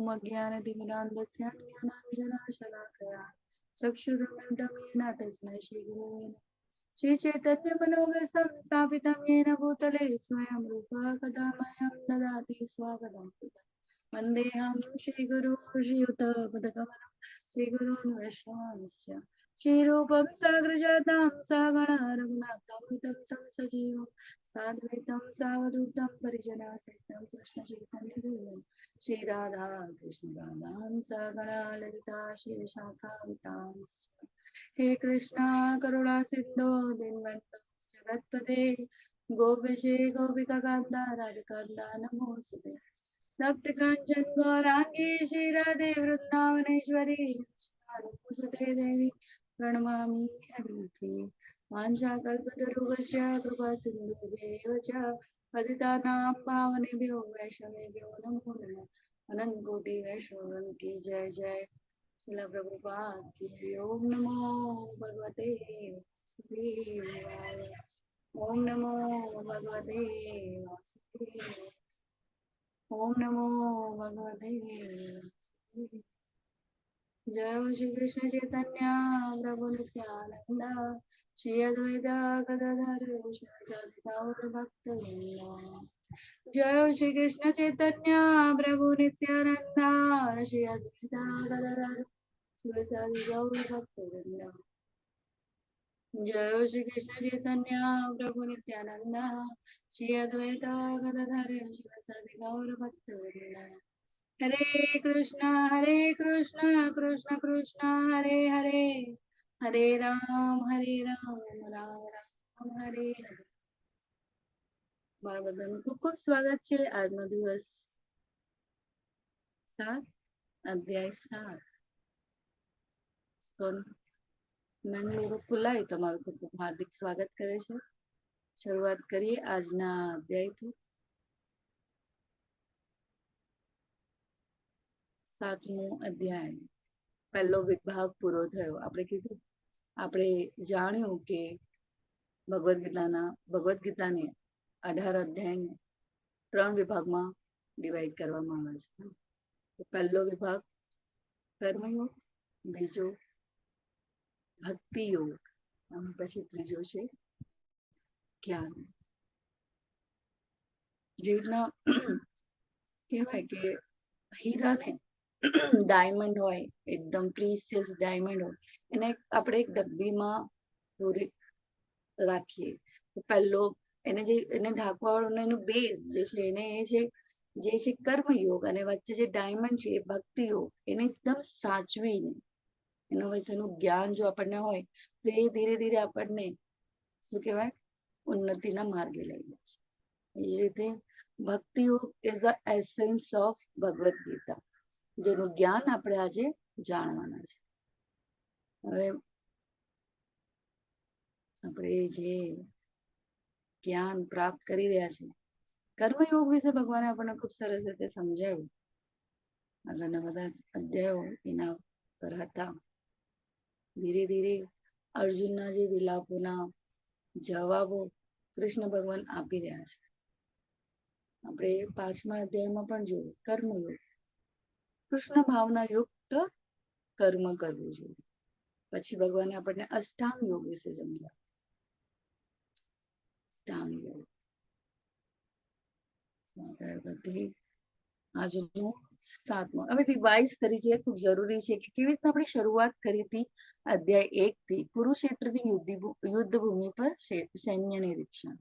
अज्ञानतिमिरान्धस्य ज्ञानाञ्जनशलाकया चक्षुरुन्मिलितं येन तस्मै श्रीगुरुवे नमः। श्रीचैतन्यमनोभीष्टं स्थापितं येन भूतले स्वयं रूपः कदा मह्यं ददाति स्वपदं वन्देऽहं श्रीगुरुं श्रीयुतपदकमलं श्रीगुरून् वैष्णवांश्च श्रीरूपं साग्रजातं सगणा रघुनाथं तं सजीवं साद्वैतं सावधूतं परिजनसहितं कृष्णचैतन्यदेवं श्रीराधा कृष्णदादां सगणा ललिता श्रीविशाखान्तांश्च हे कृष्णा करुणा सिंधु दीनबंधु जगतपते गोपेशे गोपिका कांता राधिकांता नमोस्तुते तप्त कांचन गौरांगी श्री राधे वृंदावनेश्वरी नमोस्तुते देवी प्रणमामि हरिप्रिये वाञ्छाकल्पतरुभ्यश्च कृपा सिन्धुभ्येव च पतितानां पावनेभ्यो वैष्णवेभ्यो नमो नमः। अनंत कोटि वैष्णव की जय जय। श्रील प्रभुपाद की ओम नमो भगवते वासुदेवाय। ओम नमो भगवते वासुदेवाय। ओम नमो भगवते वासुदेवाय। जय श्री कृष्ण चैतन्य प्रभु नित्यानंद श्री अद्वैत गदाधर शिवासादि गौर भक्तवृंद। जय श्री कृष्ण चैतन्य प्रभु नित्यानंद श्री अद्वैत गदाधर शिवासादि गौर भक्तवृंद। जय श्री कृष्ण चैतन्य प्रभु नित्यानंद श्री अद्वैत गदाधर शिवासादि गौर भक्तवृंद। हरे कृष्णा कृष्ण कृष्ण हरे हरे हरे राम राम राम हरे हरे। મારા બધાનું ખૂબ ખૂબ સ્વાગત છે। આજનો દિવસ 7 અધ્યાય 7 મેંગલુરુ ખુલાઈ તમારું ખૂબ ખૂબ હાર્દિક સ્વાગત કરે છે। શરૂઆત કરીએ આજના અધ્યાયથી। 7મો અધ્યાય પહેલો વિભાગ પૂરો થયો। આપણે કીધું આપણે જાણ્યું કે ભગવદ્ ગીતાને 18 અધ્યાયને 3 વિભાગમાં ડિવાઈડ કરવામાં આવે છે। તો પહેલો વિભાગ કર્મયોગ, બીજો ભક્તિ યોગ અને પછી ત્રીજો છે જ્ઞાન। જે રીતના કહેવાય કે હીરાને ડાયમંડ હોય, એકદમ પ્રીસિયસ ડાયમંડ હોય, એને આપણે એક ડબ્બીમાં પૂરી રાખીએ તો પહેલો એને ઢાંકવા વાળો એનું બેઝ જે છે એને જે છે કર્મયોગ અને વચ્ચે જે ડાયમંડ છે એ ભક્તિ યોગ। એને એકદમ સાચવીને એનું વિશેનું જ્ઞાન જો આપણને હોય તો એ ધીરે ધીરે આપણને શું કહેવાય ઉન્નતિના માર્ગે લઈ જાય છે। એ રીતે Bhakti Yoga is the essence of Bhagavad Gita, જેનું જ્ઞાન આપણે આજે જાણવાના છે। હવે આપણે જે જ્ઞાન પ્રાપ્ત કરી રહ્યા છે કર્મયોગ વિશે ભગવાને આપણને ખૂબ સરસ રીતે સમજાવ્યું। આગળના બધા અધ્યાયો એના પર હતા। ધીરે ધીરે અર્જુનના જે વિલાપોના જવાબો કૃષ્ણ ભગવાન આપી રહ્યા છે। આપણે 5મા અધ્યાયમાં પણ જોયું કર્મયોગ, કૃષ્ણ ભાવના યુક્ત કર્મ કરવું જોઈએ। પછી ભગવાને આપણને અષ્ટાંગ યોગ વિશે સમજાવ્યું। અષ્ટાંગ યોગ બધી આજનો 7મો। હવે રિવાઇઝ કરી છે, ખૂબ જરૂરી છે કે કેવી રીતે આપણે શરૂઆત કરી હતી અધ્યાય 1 થી કુરુક્ષેત્રની યુદ્ધ ભૂમિ પર સૈન્ય નિરીક્ષણ।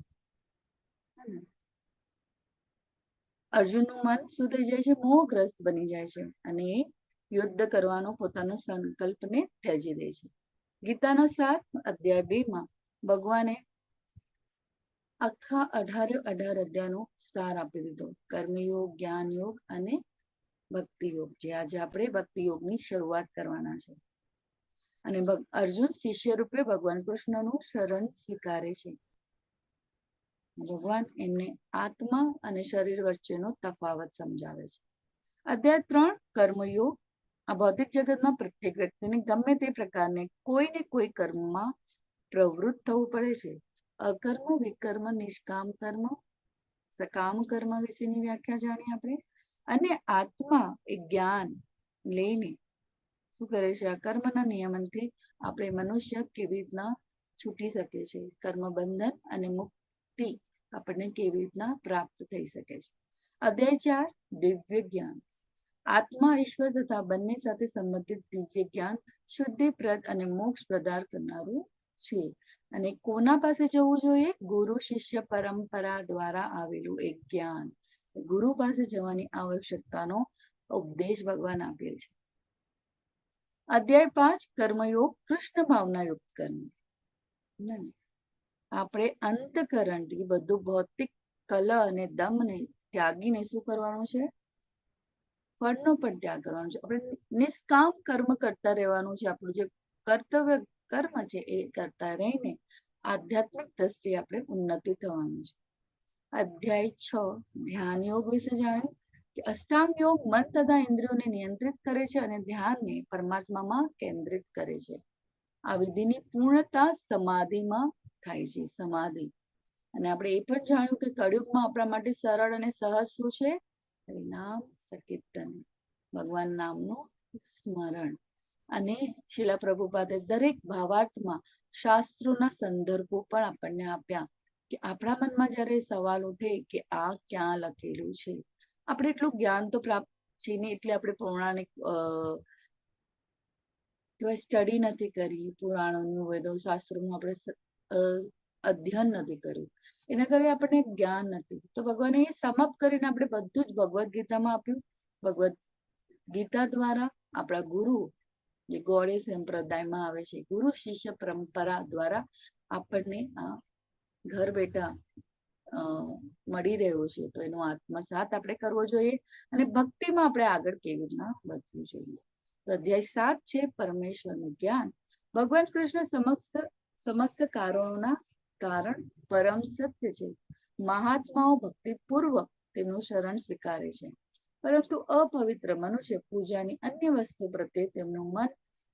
અર્જુનનું મન શું થઈ જાય છે? મોહગ્રસ્ત બની જાય છે અને યુદ્ધ કરવાનો પોતાનો સંકલ્પને ત્યજી દે છે। ગીતાનો સાર અધ્યાય 2માં ભગવાને આખા 18 અધ્યાયનો સાર આપી દીધો। કર્મયોગ, જ્ઞાન યોગ અને ભક્તિ યોગ, જે આજે આપણે ભક્તિ યોગની શરૂઆત કરવાના છે। અને અર્જુન શિષ્ય રૂપે ભગવાન કૃષ્ણનું શરણ સ્વીકારે છે। ભગવાન એમને આત્મા અને શરીર વચ્ચેનો તફાવત સમજાવે છે। અધ્યાય 3 કર્મયોગ। આ ભૌતિક જગતમાં પ્રત્યેક વ્યક્તિને ગમે તે પ્રકારને કોઈ ને કોઈ કર્મમાં પ્રવૃત્ત થવું પડે છે। અકર્મ, વિકર્મ, નિષ્કામ કર્મ, સકામ કર્મ વિશેની વ્યાખ્યા જાણી આપણે। અને આત્મા એ જ્ઞાન લઈને શું કરે છે? આ કર્મના નિયમનથી આપણે મનુષ્ય કેવી રીતના છૂટી શકે છે, કર્મ બંધન અને મુક્તિ આપણને કેવી રીતના પ્રાપ્ત થઈ શકે છે. અધ્યાય 4 દિવ્ય જ્ઞાન. આત્મા ઈશ્વર તથા બંને સાથે સંબંધિત દિવ્ય જ્ઞાન શુદ્ધિપ્રદ અને મોક્ષ પ્રદાન કરનારું છે. અને કોના પાસે જવું જોઈએ? ગુરુ શિષ્ય પરંપરા દ્વારા આવેલું એક જ્ઞાન. ગુરુ પાસે જવાની આવશ્યકતાનો ઉપદેશ ભગવાન આપેલ છે. અધ્યાય 5 કર્મયોગ કૃષ્ણ ભાવના યુક્ત કર્મ. આપણે અંતકરણથી બધું ભૌતિક કલહ અને દમને ત્યાગીને શું કરવાનું છે? ફળનો પણ ત્યાગ કરવાનો છે. આપણે નિષ્કામ કર્મ કરતા રહેવાનું છે. આપણું જે કર્તવ્ય કર્મ છે એ કરતા રહીને આધ્યાત્મિક દ્રષ્ટિએ આપણે ઉન્નતિ થવાનું છે. અધ્યાય 6 ધ્યાન યોગ વિશે જાણ્યું કે અષ્ટાંગ યોગ મન તથા ઇન્દ્રિયોને નિયંત્રિત કરે છે અને ધ્યાનને પરમાત્મામાં કેન્દ્રિત કરે છે. આ વિધિની પૂર્ણતા સમાધિમાં થાય છે. સમાધિ. અને આપણે એ પણ જાણ્યું કે કળિયુગમાં આપણા માટે સરળ અને સહજ શું છે? હરિનામ સંકીર્તન, ભગવાન નામનું સ્મરણ. અને શીલા પ્રભુપાદે દરેક ભાવાર્થમાં શાસ્ત્રોના સંદર્ભો પણ આપણને આપ્યા કે આપણા મનમાં જ્યારે સવાલ ઉઠે કે આ ક્યાં લખેલું છે, આપણે એટલું જ્ઞાન તો પ્રાપ્ત છે ને, એટલે આપણે પૌરાણિક સ્ટડી નથી કરી, પુરાણોનું વેદો શાસ્ત્રોનું આપણે અધ્યયન નથી કર્યું, એના કારણે આપણને જ્ઞાન નથી. તો ભગવાને એ સમાપ્ત કરીને આપણે બધું જ ભગવદ્ ગીતામાં આપ્યું. ભગવદ્ ગીતા દ્વારા આપણા ગુરુ જે ગૌડી સંપ્રદાયમાં આવે છે, ગુરુ શિષ્ય પરંપરા દ્વારા આપણને આ ઘર બેઠા મળી રહ્યો છે. તો એનો આત્મસાત આપણે કરવો જોઈએ અને ભક્તિમાં આપણે આગળ કેવી રીતના વધવું જોઈએ. તો અધ્યાય 7 છે પરમેશ્વરનું જ્ઞાન. ભગવાન કૃષ્ણ સમસ્ત કારણોના કારણ પરમ સત્ય છે. મહાત્માઓ ભક્તિપૂર્વક તેમનું શરણ સ્વીકારે છે, પરંતુ અપવિત્ર મનુષ્ય પૂજાની અન્ય વસ્તુ પ્રત્યે તેમનું મન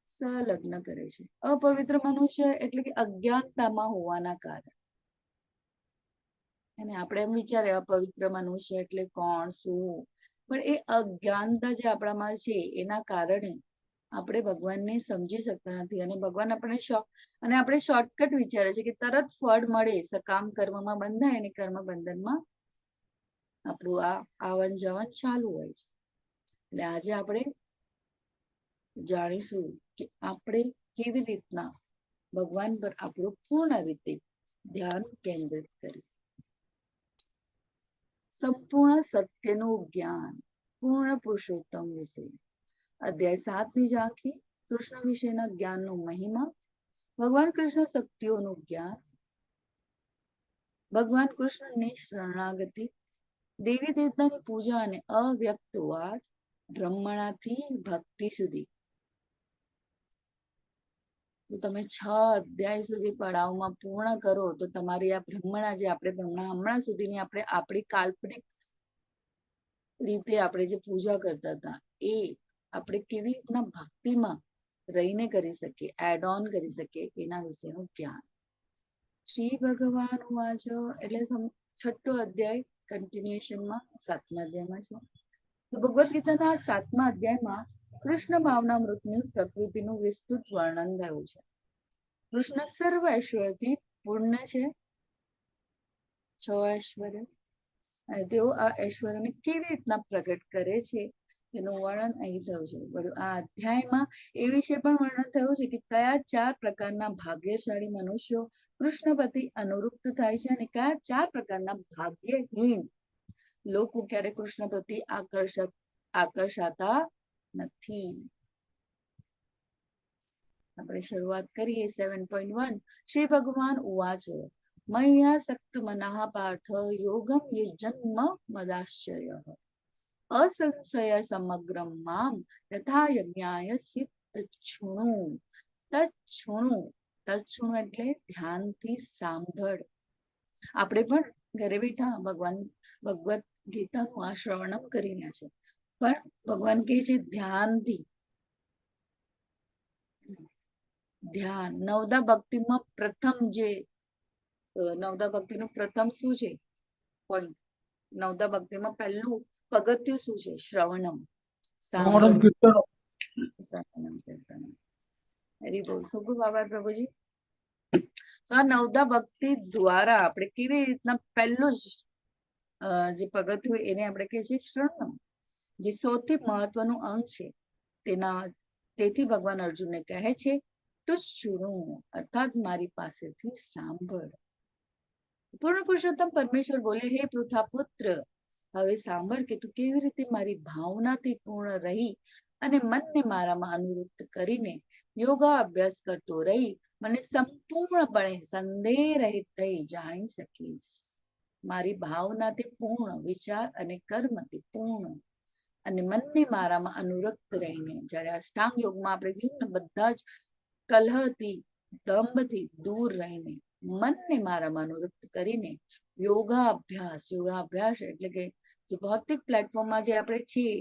સંલગ્ન કરે છે. અપવિત્ર મનુષ્ય એટલે કે અજ્ઞાનતામાં હોવાના કારણે. અને આપણે એમ વિચારે અપવિત્ર મનુષ્ય એટલે કોણ, શું, પણ એ અજ્ઞાનતા જે આપણામાં છે એના કારણે આપણે ભગવાનને સમજી શકતા નથી. અને ભગવાન આપણે અને આપણે શોર્ટકટ વિચારે છે કે તરત ફળ મળે, સકામ કર્મમાં બંધાય અને કર્મ બંધનમાં આપણું આ આવન જવન ચાલુ હોય છે. એટલે આજે આપણે જાણીશું કે આપણે કેવી રીતના ભગવાન પર આપણું પૂર્ણ રીતે ધ્યાન કેન્દ્રિત કરીએ. સંપૂર્ણ સત્યનું જ્ઞાન, પૂર્ણ પુરુષોત્તમ વિશે. અધ્યાય 7 ની ઝાંખી કૃષ્ણ વિશેના જ્ઞાનનો મહિમા. ભગવાન કૃષ્ણ શક્તિઓનું જ્ઞાન, ભગવાન કૃષ્ણની શરણાગતિ, દેવી દેવતાની પૂજા અને અવ્યક્તવાદ, બ્રહ્મણાથી ભક્તિ સુધી. તો તમે 6 અધ્યાય સુધી પડાવમાં પૂર્ણ કરો તો તમારી આ બ્રહ્મણા જે આપણે હમણાં સુધીની આપણી કાલ્પનિક રીતે આપણે જે પૂજા કરતા હતા એ આપણે કેવી રીતના ભક્તિમાં રહીને કરી શકીએ, એડ ઓન કરી શકીએ, એના વિશેનું જ્ઞાન. શ્રી ભગવાન વાચ એટલે 6ઠ્ઠો અધ્યાય કન્ટિન્યુએશનમાં 7મા અધ્યાયમાં છે. તો ભગવદ્ ગીતાના 7મા અધ્યાયમાં કૃષ્ણ ભાવના મૃતની પ્રકૃતિનું વિસ્તૃત વર્ણન થયું છે. કૃષ્ણ સર્વ ઐશ્વર્યથી પૂર્ણ છે, 6 ઐશ્વર્ય, અને તેઓ આ ઐશ્વર્યને કેવી રીતના પ્રગટ કરે છે એનું વર્ણન અહીં થયું છે. બધું આ અધ્યાયમાં એ વિશે પણ વર્ણન થયું છે કે કયા 4 પ્રકારના ભાગ્યશાળી મનુષ્યો કૃષ્ણ પ્રતિ અનુરૂપ થાય છે અને કયા 4 પ્રકારના ભાગ્યહીન લોકો ક્યારે કૃષ્ણ પ્રતિ આકર્ષાતા નથી. આપણે શરૂઆત કરીએ 7.1. શ્રી ભગવાન ઉવાચ મય્યાસક્ત મનઃ પાર્થ યોગમ યુજન્મ મદાશ્ચર્ય અસંશય સમગ્રમ મામ યથા યજ્ઞાય સિદ્ધચ્છૃણુ તચ્છૃણુ. તચ્છૃણુ એટલે ધ્યાનથી સાંભળ. આપણે પણ ઘરે બેઠા ભગવદ્ ગીતાનું આ શ્રવણમ કરી રહ્યા છે, પણ ભગવાન કહે છે ધ્યાનથી. ધ્યાન નવદા ભક્તિમાં પ્રથમ જે નવદા ભક્તિનું પ્રથમ શું છે પોઈન્ટ? નવદા ભક્તિમાં પહેલું પગથિયું શું છે? શ્રવણમ, શ્રવણમ સાંભળવું. કીર્તનમ. વેરી ગુડ, ખૂબ ખૂબ આભાર પ્રભુજી. તો આ નવદા ભક્તિ દ્વારા આપણે કેવી રીતના પહેલું જ જે પગથિયું એને આપણે કહીએ છીએ શ્રવણમ, જે સૌથી મહત્વનું અંગ છે. તેથી ભગવાન અર્જુનને કહે છે તો શુણું, અર્થાત મારી પાસેથી સાંભળ. પૂર્ણ પુરુષોત્તમ પરમેશ્વર બોલે, હે પૃથા પુત્ર, હવે સાંભળ કે તું કેવી રીતે મારી ભાવનાથી પૂર્ણ રહી અને મનને મારામાં અનુવૃત્ત કરીને યોગા અભ્યાસ કરતો રહી મને સંપૂર્ણપણે સંદેહ રહિત થઈ જાણી શકીશ. મારી ભાવનાથી પૂર્ણ, વિચાર અને કર્મથી પૂર્ણ અને મનને મારામાં અનુરક્ત રહીને, જ્યારે અષ્ટાંગ યોગમાં આપણે જોઈએ ને, બધા જ કલહથી, દંભથી દૂર રહીને મનને મારામાં અનુરક્ત કરીને યોગાભ્યાસ એટલે કે જે ભૌતિક પ્લેટફોર્મમાં જે આપણે છીએ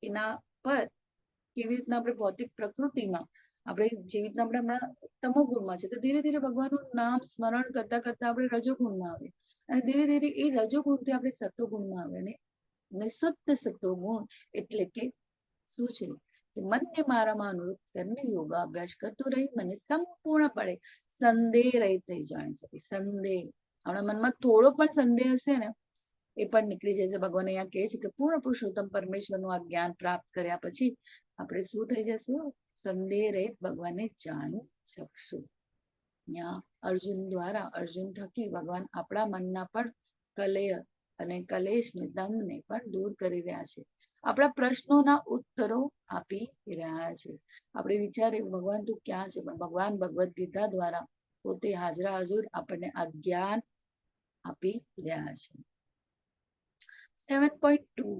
એના પર કેવી રીતના આપણે ભૌતિક પ્રકૃતિમાં આપણે જેવી રીતના આપણે હમણાં તમો ગુણમાં છે, તો ધીરે ધીરે ભગવાનનું નામ સ્મરણ કરતા કરતા આપણે રજોગુણમાં આવે અને ધીરે ધીરે એ રજોગુણથી આપણે સત્વગુણમાં આવે અને શુદ્ધ સત્વગુણ એટલે કે શું છે? મનને મારામાં અનુરૂપ કરીને યોગા અભ્યાસ કરતો રહી મને સંપૂર્ણપણે સંદેહ રહિત થઈ જાણી શકે. સંદેહ, આપણા મનમાં થોડો પણ સંદેહ હશે ને એ પણ નીકળી જશે. ભગવાન અહીંયા કહે છે કે પૂર્ણ પુરુષોત્તમ પરમેશ્વરનું આ જ્ઞાન પ્રાપ્ત કર્યા પછી આપણે શું થઈ જશું? સંદેહ રહિત ભગવાનને જાણી શકશું. ત્યાં અર્જુન દ્વારા, અર્જુન થકી ભગવાન આપણા મનના પણ કલેહ અને કલેશને, દમને પણ દૂર કરી રહ્યા છે. આપણા પ્રશ્નોના ઉત્તરો આપી રહ્યા છે. આપણે વિચારીએ ભગવાન તું ક્યાં છે, પણ ભગવાન ભગવદ ગીતા દ્વારા પોતે હાજરા હજુર આપણને આ જ્ઞાન આપી રહ્યા છે. 7.2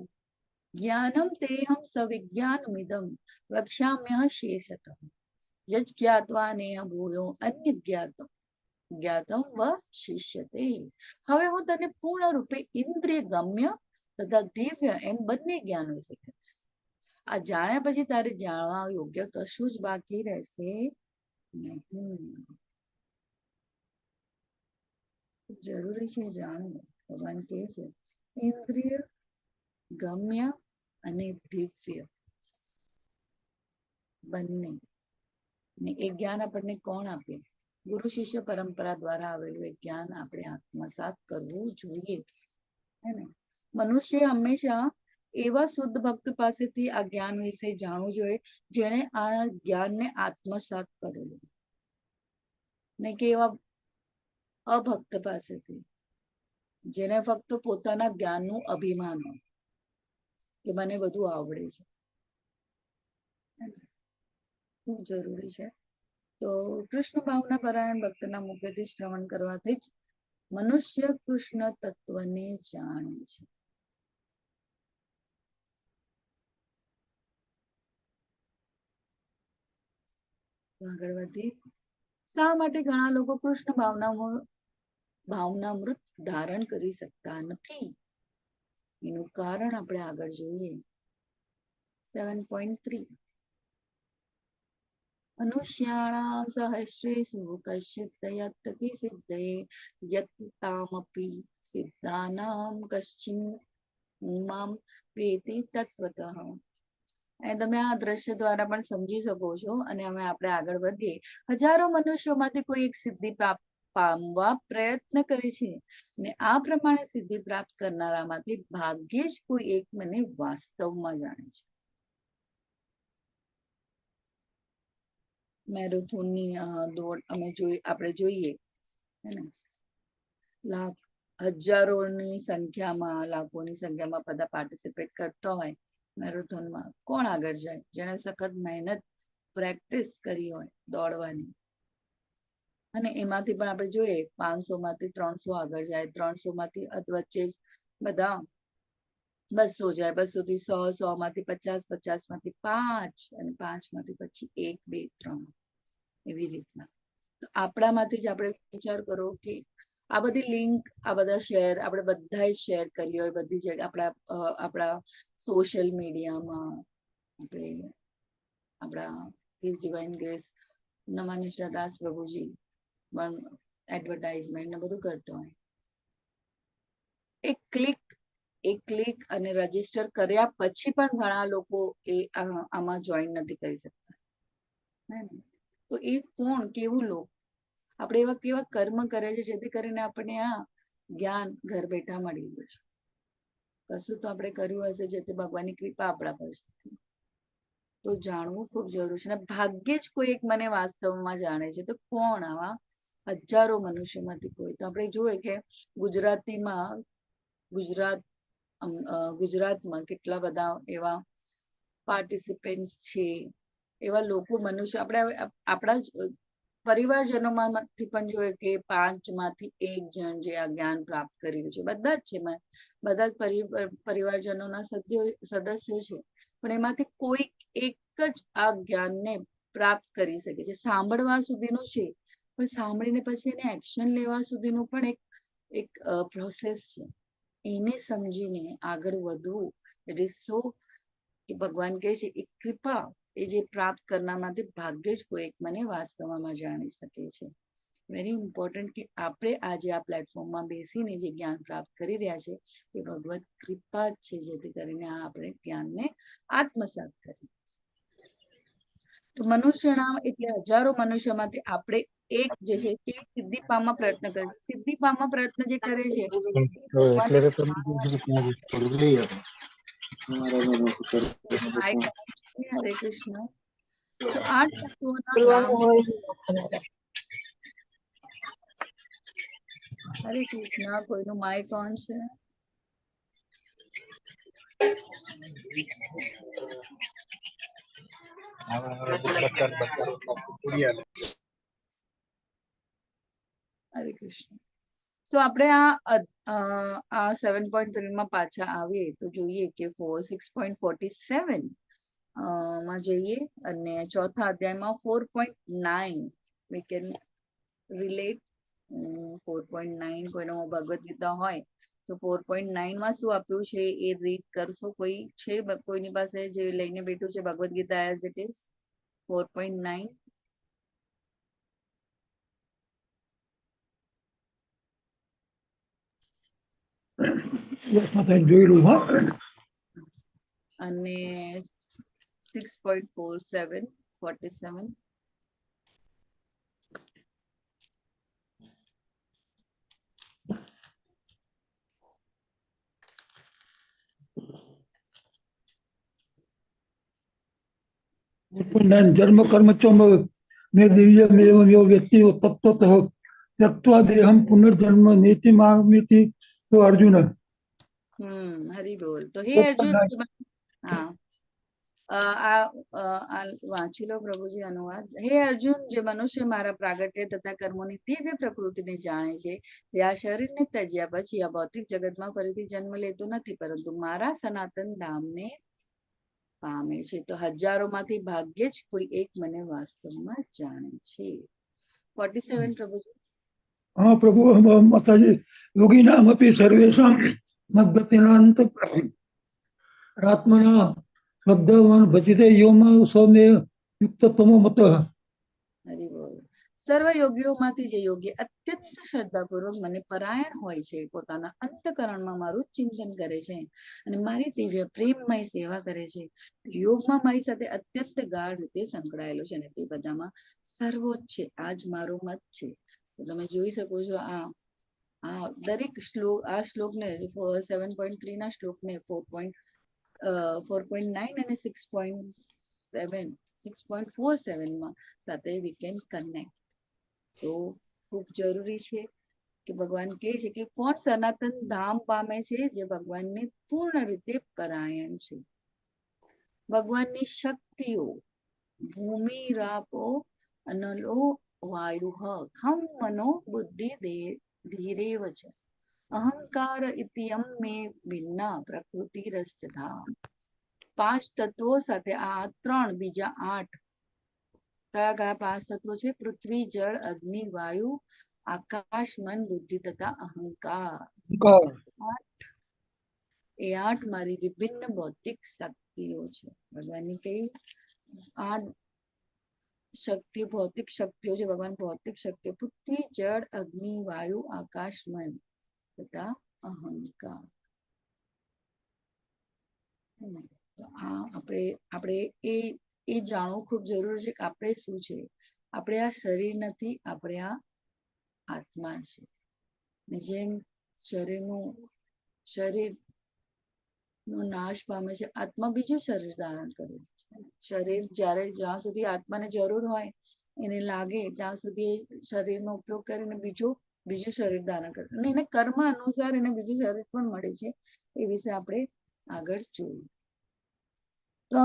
જ્ઞાનમ તેહમ સવિજ્ઞાનમિદમ વક્ષ્યામ્યઃ શેષતઃ યજ્ જ્ઞાત્વા નેહ ભૂયો અન્ય જ્ઞાતમ વ શિષ્યતે. હવે હું તને પૂર્ણ રૂપે ઇન્દ્રિય ગમ્ય તથા દિવ્ય એમ બંને જ્ઞાન વિશે કહીશ. આ જાણ્યા પછી તારે જાણવા યોગ્ય કશું જ બાકી રહેશે નહીં. જરૂરી છે જાણવું. ભગવાન કહે છે ઇન્દ્રિય ગમ્ય અને દિવ્ય બંને. ને એ જ્ઞાન આપણને કોણ આપે? ગુરુ શિષ્ય પરંપરા દ્વારા આવેલું એ જ્ઞાન આપણે આત્મસાત કરવું જોઈએ. હે ને? મનુષ્ય હંમેશા એવા શુદ્ધ ભક્ત પાસેથી આ જ્ઞાન વિશે જાણવું જોઈએ જેણે આ જ્ઞાનને આત્મસાત કરેલું, ને કે એવા અભક્ત પાસેથી જેને ફક્ત પોતાના જ્ઞાનનું અભિમાન હોય કે મને બધું આવડે છે. ખૂબ જરૂરી છે. તો કૃષ્ણ ભાવના પરાયણ ભક્તના મુખેથી શ્રવણ કરવાથી જ મનુષ્ય કૃષ્ણ તત્વને જાણે છે. આગળ વધી, શા માટે ઘણા લોકો કૃષ્ણ ભાવનામૃત ધારણ કરી શકતા નથી? એનું કારણ આપણે આગળ જોઈએ. 7.3 મનુષ્યાણામ સહસ્રેષુ કશ્ચિત તયત્તતિ સિદ્ધયે યત્તામપી સિદ્ધાનામ કશ્ચિન મામ વેતિ તત્વતઃ. અને તમે આ દ્રશ્ય દ્વારા પણ સમજી શકો છો. અને હવે આપણે આગળ વધીએ. હજારો મનુષ્યોમાંથી કોઈ એક સિદ્ધિ પામવા પ્રયત્ન કરે છે, ને આ પ્રમાણે સિદ્ધિ પ્રાપ્ત કરનારામાંથી ભાગ્યે જ કોઈ એક મને વાસ્તવમાં જાણે છે. મેરેથોનની દોડ આપણે જોઈએ હજારોની સંખ્યામાં, લાખોની સંખ્યામાં બધા પાર્ટિસિપેટ કરતા હોય મેરેથોનમાં. કોણ આગળ જાય? જેને સખત મહેનત પ્રેક્ટિસ કરી હોય દોડવાની. અને એમાંથી પણ આપણે જોઈએ 500 માંથી 300 આગળ જાય, 300 માંથી વચ્ચે જ બધા 200 જાય, 200 થી 100, 100 માંથી 50, 50 માંથી 5 અને 5 માંથી પછી 1, 2, 3 એવી રીતના. તો આપણામાંથી જ આપણે વિચાર કરો કે આ બધી લિંક, આ બધા શેર આપણે બધાએ શેર કરી હોય બધી જગ્યાએ, આપણા સોશિયલ મીડિયામાં, આપણા હિઝ ડિવાઇન ગ્રેસ નમાનિષ્ઠા દાસ પ્રભુજી પણ એડવર્ટાઇઝમેન્ટ ને બધું કરતો હોય. એક ક્લિક અને રજીસ્ટર કર્યા પછી પણ ઘણા લોકો આમાં જોઈન નથી કરી શકતા. તો એ કોણ, કેવું લોક, આપણે એવા કેવા કર્મ કરે છે જેથી કરીને આપણે આ જ્ઞાન ઘર બેઠા મળી ગયું છે. કશું તો આપણે કર્યું હશે જેથી ભગવાનની કૃપા આપણા પર છે. તો જાણવું ખૂબ જરૂરી છે. અને ભાગ્યે જ કોઈ એક મને વાસ્તવમાં જાણે છે. તો કોણ? આવા હજારો મનુષ્યમાંથી કોઈ. તો આપણે જોઈએ કે ગુજરાતમાં કેટલા બધા એવા પાર્ટિસિપેન્ટ્સ છે, એવા લોકો, મનુષ્ય, આપણા જ પરિવારજનોમાંથી પણ જોઈએ કે 5 માંથી 1 જણ જે આ જ્ઞાન પ્રાપ્ત કર્યું છે. બધા જ છે, બધા જ પરિવારજનોના સદસ્યો છે, પણ એમાંથી કોઈ એક જ આ જ્ઞાનને પ્રાપ્ત કરી શકે છે. સાંભળવા સુધીનું છે, પણ સાંભળીને પછી એને એક્શન લેવા સુધીનું પણ એક પ્રોસેસ છે. એને સમજીને આગળ વધવું, ઇટ ઇઝ સો, કે ભગવાન કહે છે એ કૃપા, એ જે પ્રાપ્ત કરનારમાંથી ભાગ્યે જ કોઈ એક મને વાસ્તવમાં જાણી શકે છે. વેરી ઇમ્પોર્ટન્ટ કે આપણે આજે આ પ્લેટફોર્મમાં બેસીને જે જ્ઞાન પ્રાપ્ત કરી રહ્યા છે એ ભગવત કૃપા જ છે, જેથી કરીને આપણે જ્ઞાનને આત્મસાત કરીએ. તો મનુષ્યના એટલે હજારો મનુષ્યમાંથી આપણે એક જે છે તે સિદ્ધિ પામવા પ્રયત્ન કરે છે. સિદ્ધિ પામવા પ્રયત્ન જે કરે છે, હરે કૃષ્ણ. તો 8 તત્વોના નામ. હરે કૃષ્ણ. કોઈનું માઇક ઓન છે? હરે કૃષ્ણ. સો આપણે આ 7.3 માં પાછા આવીએ તો જોઈએ કે 6.47 માં જઈએ અને ચોથા અધ્યાયમાં 4.9 we can relate. 4.9 કોઈનો ભગવદ ગીતા હોય તો 4.9 માં શું આપ્યું છે એ રીડ કરશો? કોઈ છે કોઈની પાસે જે લઈને બેઠું છે Bhagavad Gita as it is 4.9? અને 6.47 47 जन्म कर्म च मे दिव्यमेव यो व्यक्ति तत्वतः त्यक्त्वा देहं पुनर्जन्म नेति मामेति. तो अर्जुन, हरि बोल. तो हे अर्जुन, हाँ, વાંચી લો પ્રભુજી અનુવાદ. હે અર્જુન, જે મનુષ્ય મારા પ્રાગટ્ય તથા કર્મોની દિવ્ય પ્રકૃતિને જાણે છે તે આ શરીરને ત્યજ્યા પછી આ ભૌતિક જગતમાં ફરીથી જન્મ લેતો નથી, પરંતુ મારા સનાતન ધામને પામે છે. તો હજારોમાંથી ભાગ્યે જ કોઈ એક મને વાસ્તવમાં જાણે છે. 47 પ્રભુજી. हाँ प्रभु, माताजी, योगी नाम अपि सर्वेषां मद्गतिनान्त आत्मना श्रद्धावान भजते यो मां सौम्य युक्त तमो मतः. હરિ બોલ. સર્વ યોગીઓમાંથી જે યોગી અત્યંત શ્રદ્ધાપૂર્વક મને પરાયણ હોય છે, પોતાના અંતકરણમાં મારું ચિંતન કરે છે અને મારી દિવ્ય પ્રેમમય સેવા કરે છે, યોગમાં મારી સાથે અત્યંત ગાઢ રીતે સંકળાયેલો છે અને તે બધામાં સર્વોચ્ચ છે. આ જ મારો મત છે. તો તમે જોઈ શકો છો આ દરેક શ્લોક, આ શ્લોકને 7.3 ના શ્લોકને 4.9 અને 6.47 માં સાથે we can connect. તો ખૂબ જરૂરી છે કે ભગવાન કહે છે કે કોણ સનાતન ધામ પામે છે? જે ભગવાનને પૂર્ણ રીતે પરાયણ છે. ભગવાનની શક્તિઓ ભૂમિ રાપો અનલો વાયુ ખમ મનો બુદ્ધિ ધીરેવ છે અહંકાર ઇતિયમ મે ભિન્ના પ્રકૃતિ રસ્તધા. 5 તત્વો સાથે આ 3 બીજા 8 કયા 5 તત્વો છે? પૃથ્વી, જળ, અગ્નિ, વાયુ, આકાશ, મન, બુદ્ધિ તથા અહંકાર. એ 8 મારી વિભિન્ન ભૌતિક શક્તિઓ છે. ભગવાનની કઈ 8 શક્તિ, ભૌતિક શક્તિઓ છે. ભગવાન ભૌતિક શક્તિઓ પૃથ્વી, જળ, અગ્નિ, વાયુ, આકાશ, મન તથા અહંકાર. ને. તો આ આપણે એ જાણવું ખૂબ જરૂરી છે કે આપણે શું છે. આપણે આ શરીર નથી, આપણે આ આત્મા છે. ને જેમ શરીર નો નાશ પામે છે, આત્મા બીજું શરીર ધારણ કરે છે. શરીર જ્યાં સુધી આત્માને જરૂર હોય, એને લાગે ત્યાં સુધી શરીરનો ઉપયોગ કરીને બીજું શરીર ધારણ કરે, અને એને કર્મ અનુસાર એને બીજું શરીર પણ મળે છે. એ વિશે આપણે આગળ જોયું. તો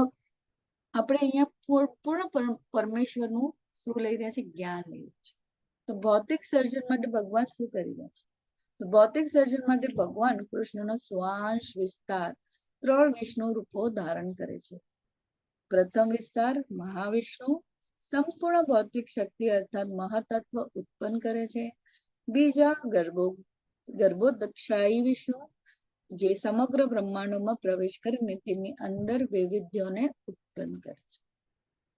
આપણે અહીંયા પૂર્ણ પરમેશ્વરનું શું લઈ રહ્યા છે? જ્ઞાન લઈ રહ્યા છે. તો ભૌતિક સર્જન માટે ભગવાન શું કરી રહ્યા છે? તો ભૌતિક સર્જન માટે ભગવાન કૃષ્ણનો સ્વાંશ વિસ્તાર 3 વિષ્ણુ રૂપો ધારણ કરે છે. પ્રથમ વિસ્તાર મહાવિષ્ણુ સંપૂર્ણ ભૌતિક શક્તિ અર્થાત મહાતત્વ ઉત્પન્ન કરે છે. બીજા ગર્ભોદક્ષાયી વિષ્ણુ જે સમગ્ર બ્રહ્માંડોમાં પ્રવેશ કરીને તેમની અંદર વૈવિધ્યોને ઉત્પન્ન કરે છે.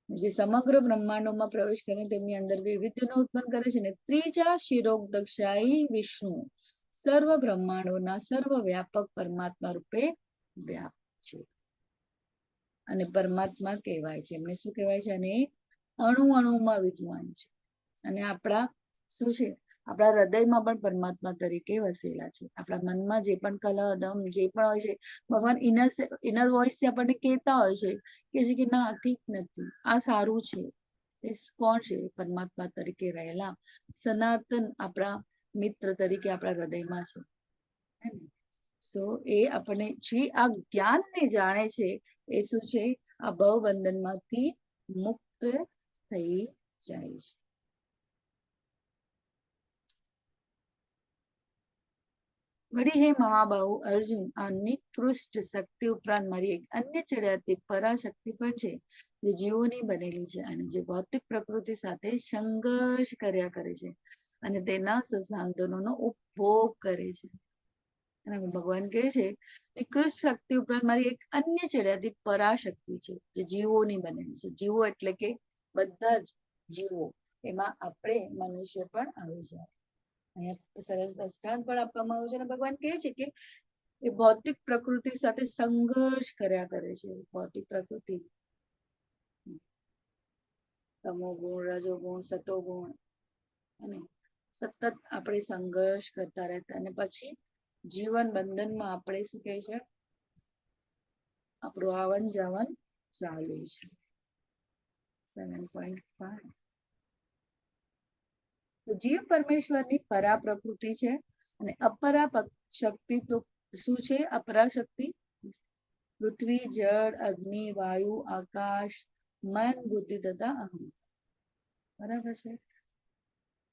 જે સમગ્ર બ્રહ્માંડોમાં પ્રવેશ કરીને તેમની અંદર વૈવિધ્યને ઉત્પન્ન કરે છે. અને ત્રીજા શિરોગદક્ષાયી વિષ્ણુ સર્વ બ્રહ્માંડોના સર્વવ્યાપક પરમાત્મા રૂપે વ્યાપ્ત છે અને પરમાત્મા કહેવાય છે. એમને શું કહેવાય છે? અને અણુમાં વિદ્વાન છે. અને આપણા શું છે? આપણા હૃદયમાં પણ પરમાત્મા તરીકે વસેલા છે. આપણા મનમાં જે પણ કલહ દમ જે પણ હોય છે, ભગવાન ઇનર વોઇસ થી આપણને કહેતા હોય છે કે ના ઠીક નથી, આ સારું છે. એ કોણ છે? પરમાત્મા તરીકે રહેલા સનાતન આપણા મિત્ર તરીકે આપણા હૃદયમાં છે. સો એ આપણને જે આ જ્ઞાનને જાણે છે એ શું છે? આ ભવબંધનમાંથી મુક્ત થઈ જાય છે. વળી હે મહાબાહુ અર્જુન, આ નિકૃષ્ટ શક્તિ ઉપરાંત મારી એક અન્ય ચડિયાતી પરાશક્તિ પણ છે, જે જીવોની બનેલી છે અને જે ભૌતિક પ્રકૃતિ સાથે સંઘર્ષ કર્યા કરે છે અને તેના સંસાધનોનો ઉપભોગ કરે છે. અને ભગવાન કહે છે નિકૃષ્ટ શક્તિ ઉપરાંત મારી એક અન્ય ચડિયાતી પરાશક્તિ છે, જે જીવોની બનેલી છે. જીવો એટલે કે બધા જ જીવો, એમાં આપણે મનુષ્ય પણ આવી જાય. અહીંયા સરસ દ્રષ્ટાંત પણ આપવામાં આવ્યું છે અને ભગવાન કહે છે કે એ ભૌતિક પ્રકૃતિ સાથે સંઘર્ષ કર્યા કરે છે. ભૌતિક પ્રકૃતિ તમો ગુણ, રજો ગુણ, સતો ગુણ, અને સતત આપણે સંઘર્ષ કરતા રહેતા અને પછી જીવન બંધનમાં આપણે શું કહે છે? આપણું આવન જાવન ચાલુ છે. 7.5. તો જીવ પરમેશ્વરની પરા પ્રકૃતિ છે અને અપરા શક્તિ તો શું છે? અપરા શક્તિ પૃથ્વી, જળ, અગ્નિ, વાયુ, આકાશ, મન, બુદ્ધિ તથા અહંકાર. બરાબર છે.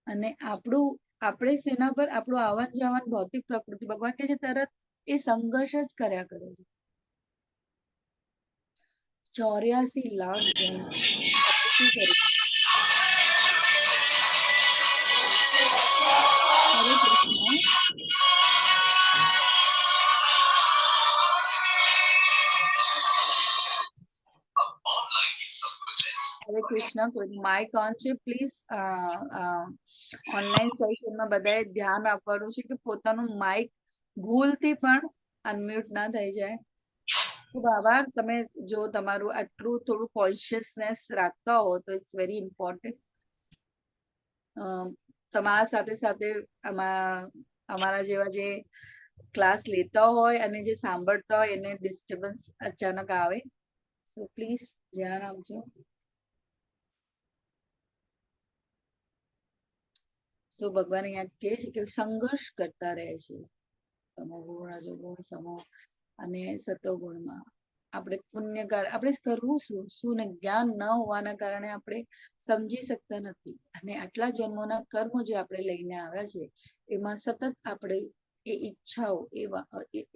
અને આપણે સેના પર આપણું આવન જાવન ભૌતિક પ્રકૃતિ, ભગવાન કહે છે તરત એ સંઘર્ષ જ કર્યા કરે છે. 84 લાખ જન્મ શું કરે? હરે કૃષ્ણ. હરે કૃષ્ણ. કોઈ માઇક ઓન છે પ્લીઝ. ઓનલાઈન સેશનમાં બધાએ ધ્યાન આપવાનું છે કે પોતાનું માઇક ભૂલથી પણ અનમ્યુટ ના થઈ જાય. ખૂબ આભાર. તમે જો તમારું આટલું થોડું કોન્શિયસનેસ રાખતા હો તો ઇટ્સ વેરી ઇમ્પોર્ટન્ટ. તમારા સાથે સાથે અમારા જેવા જે ક્લાસ લેતા હોય અને જે સાંભળતા હોય એને ડિસ્ટર્બન્સ અચાનક આવે, સો પ્લીઝ ધ્યાન આપજો. સો ભગવાન અહીંયા કહે છે કે સંઘર્ષ કરતા રહે છે. તમો ગુણ, રજો ગુણ, સમો અને સતો ગુણમાં આપણે આપણે કરવું શું ને જ્ઞાન ન હોવાના કારણે આપણે સમજી શકતા નથી. અને આટલા જન્મોના કર્મ જે આપણે લઈને આવ્યા છે એમાં સતત આપણે એ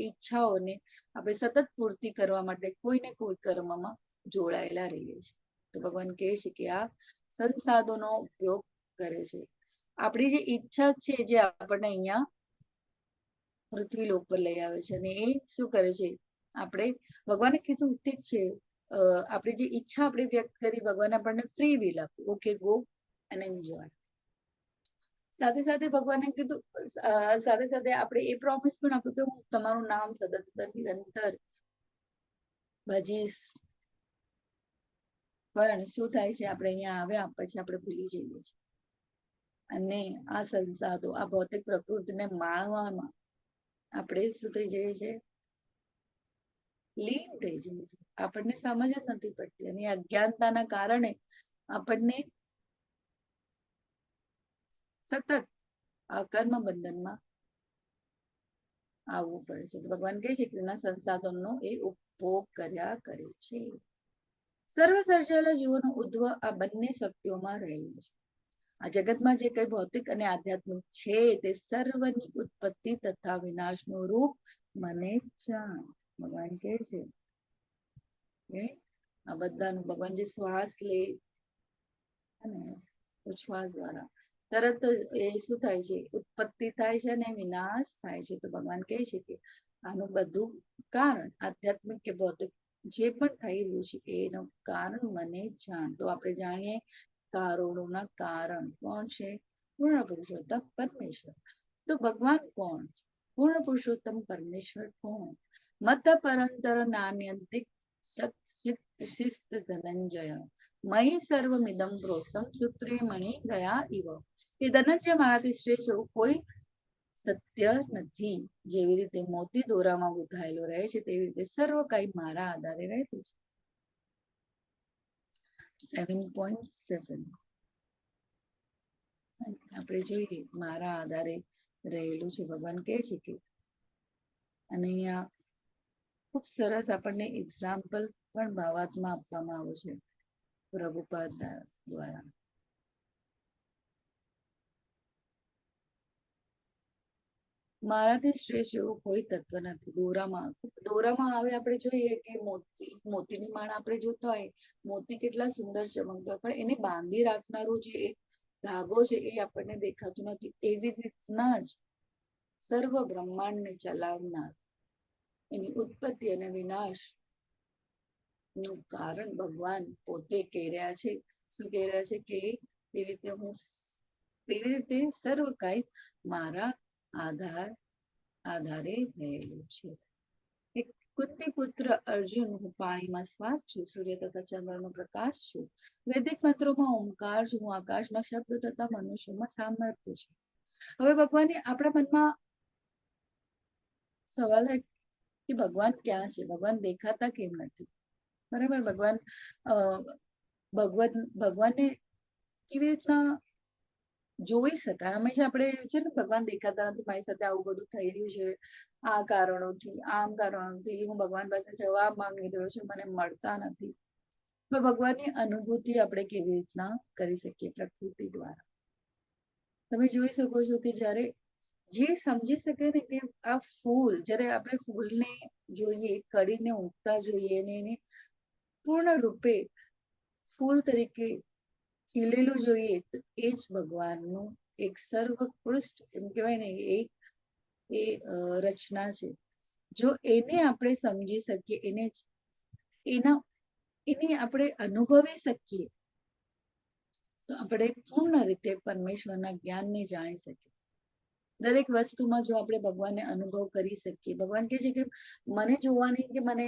ઈચ્છાઓને આપણે સતત પૂર્તિ કરવા માટે કોઈ ને કોઈ કર્મમાં જોડાયેલા રહીએ છીએ. તો ભગવાન કહે છે કે આ સંસાધનો ઉપયોગ કરે છે. આપણી જે ઈચ્છા છે જે આપણને અહીંયા પૃથ્વી લોક પર લઈ આવે છે અને એ શું કરે છે? આપણે ભગવાને કીધું ઠીક છે, આપણી જે ઈચ્છા આપણે વ્યક્ત કરી, ભગવાન આપણને ફ્રી વિલ આપ્યું, ઓકે ગો એન્ડ એન્જોય. સાથે સાથે ભગવાને કીધું, સાથે સાથે આપણે એ પ્રોમિસ પણ આપ્યું કે હું તમારું નામ સતત નિરંતર ભજીશ, પણ શું થાય છે, આપણે અહીંયા આવ્યા પછી આપણે ભૂલી જઈએ છીએ. અને આ સંસાધો, આ ભૌતિક પ્રકૃતિને માણવામાં આપણે શું થઈ જઈએ છીએ, લીન થઈ જઈએ છીએ. આપણને સમજ જ નથી પડતી, અને અજ્ઞાનતાના કારણે આપણને સતત આ કર્મ બંધનમાં આવવું પડે છે. તો ભગવાન કહે છે કે એના સંસાધનનો એ ઉપભોગ કર્યા કરે છે. સર્વ સર્જાયેલા જીવોનો ઉદ્ભવ આ બંને શક્તિઓમાં રહેલો છે. આ જગતમાં જે કઈ ભૌતિક અને આધ્યાત્મિક છે તે સર્વની ઉત્પત્તિ તથા વિનાશનું રૂપ મને જાણ. ભગવાન કહે છે કે આ બધાનું, ભગવાન જે શ્વાસ લે અને ઉચ્છ્વાસ દ્વારા તરત જ એ શું થાય છે, ઉત્પત્તિ થાય છે અને વિનાશ થાય છે. તો ભગવાન કહે છે કે આનું બધું કારણ આધ્યાત્મિક કે ભૌતિક જે પણ થઈ રહ્યું છે એનું કારણ મને જાણ. તો આપણે જાણીએ કારણોના કારણ કોણ છે? પૂર્ણ પુરુષોત્તમ પરમેશ્વર. તો ભગવાન કોણ છે? પૂર્ણ પુરુષોત્તમ પરમેશ્વર કોણ? મત પરંતર નાન્યંતિક શિસ્ત ધનંજય મયી સર્વમિદમ પ્રોક્તમ સૂત્રે મણિ ગયા ઇવ. એ ધનંજય, મારાથી શ્રેષ્ઠ એવું કોઈ સત્ય નથી. જેવી રીતે મોતી દોરામાં ગૂંથાયેલો રહે છે તેવી રીતે સર્વ કઈ મારા આધારે રહેલું છે. 7.7 આપણે જોઈએ મારા આધારે રહેલું છે. ભગવાન કહે છે કે, અને અહીંયા ખૂબ સરસ આપણને એક્ઝામ્પલ પણ ભાવાર્થમાં આપવામાં આવ્યું છે પ્રભુપાદ દ્વારા. મારાથી શ્રેષ્ઠ એવું કોઈ તત્વ નથી. દોરામાં આવે આપણે જોઈએ કે મોતીની માળા આપણે જોતા હોય, મોતી કેટલા સુંદર ચમકતા હોય, પણ એને બાંધી રાખનારું જે એક ધાગો છે એ આપણને દેખાતું નથી. એવી રીતના જ સર્વ બ્રહ્માંડને ચલાવનાર, એની ઉત્પત્તિ અને વિનાશ નું કારણ ભગવાન પોતે કહી રહ્યા છે. શું કહી રહ્યા છે? કે એવી રીતે સર્વ કાંઈ મારા આધારે રહેલું છે. એક કુંતી પુત્ર અર્જુન, હું પાણીમાં શ્વાસ છું, સૂર્ય તથા ચંદ્રનો પ્રકાશ છું, વૈદિક મંત્રોમાં ઓમકાર છું, હું આકાશમાં શબ્દ તથા મનુષ્યમાં સામર્થ્ય છું. હવે ભગવાનને આપણા મનમાં સવાલ થાય કે ભગવાન ક્યાં છે? ભગવાન દેખાતા કેમ નથી? બરાબર, ભગવાનને કેવી રીતના જોઈ શકાય? હંમેશા આપણે છે ને, ભગવાન દેખાતા નથી, મારી સાથે આવું બધું થઈ રહ્યું છે, આ કારણોથી, આમ કારણોથી હું ભગવાન પાસે જવાબ માંગી રહ્યો છું, મને મળતા નથી. પણ ભગવાનની અનુભૂતિ આપણે કેવી રીતના કરી શકીએ? પ્રકૃતિ દ્વારા. તમે જોઈ શકો છો કે જ્યારે જે સમજી શકે ને કે આ ફૂલ, જ્યારે આપણે ફૂલને જોઈએ, કળીને ઉગતા જોઈએ ને એને પૂર્ણ રૂપે ફૂલ તરીકે ખીલેલું જોઈએ, તો એ જ ભગવાનનું એક સર્વોત્કૃષ્ટ એમ કહેવાય ને એ રચના છે. જો એને આપણે સમજી શકીએ, એને આપણે અનુભવી શકીએ, તો આપણે પૂર્ણ રીતે પરમેશ્વરના જ્ઞાનને જાણી શકીએ. દરેક વસ્તુમાં જો આપણે ભગવાનને અનુભવ કરી શકીએ, ભગવાન કહે છે કે મને જોવાની કે મને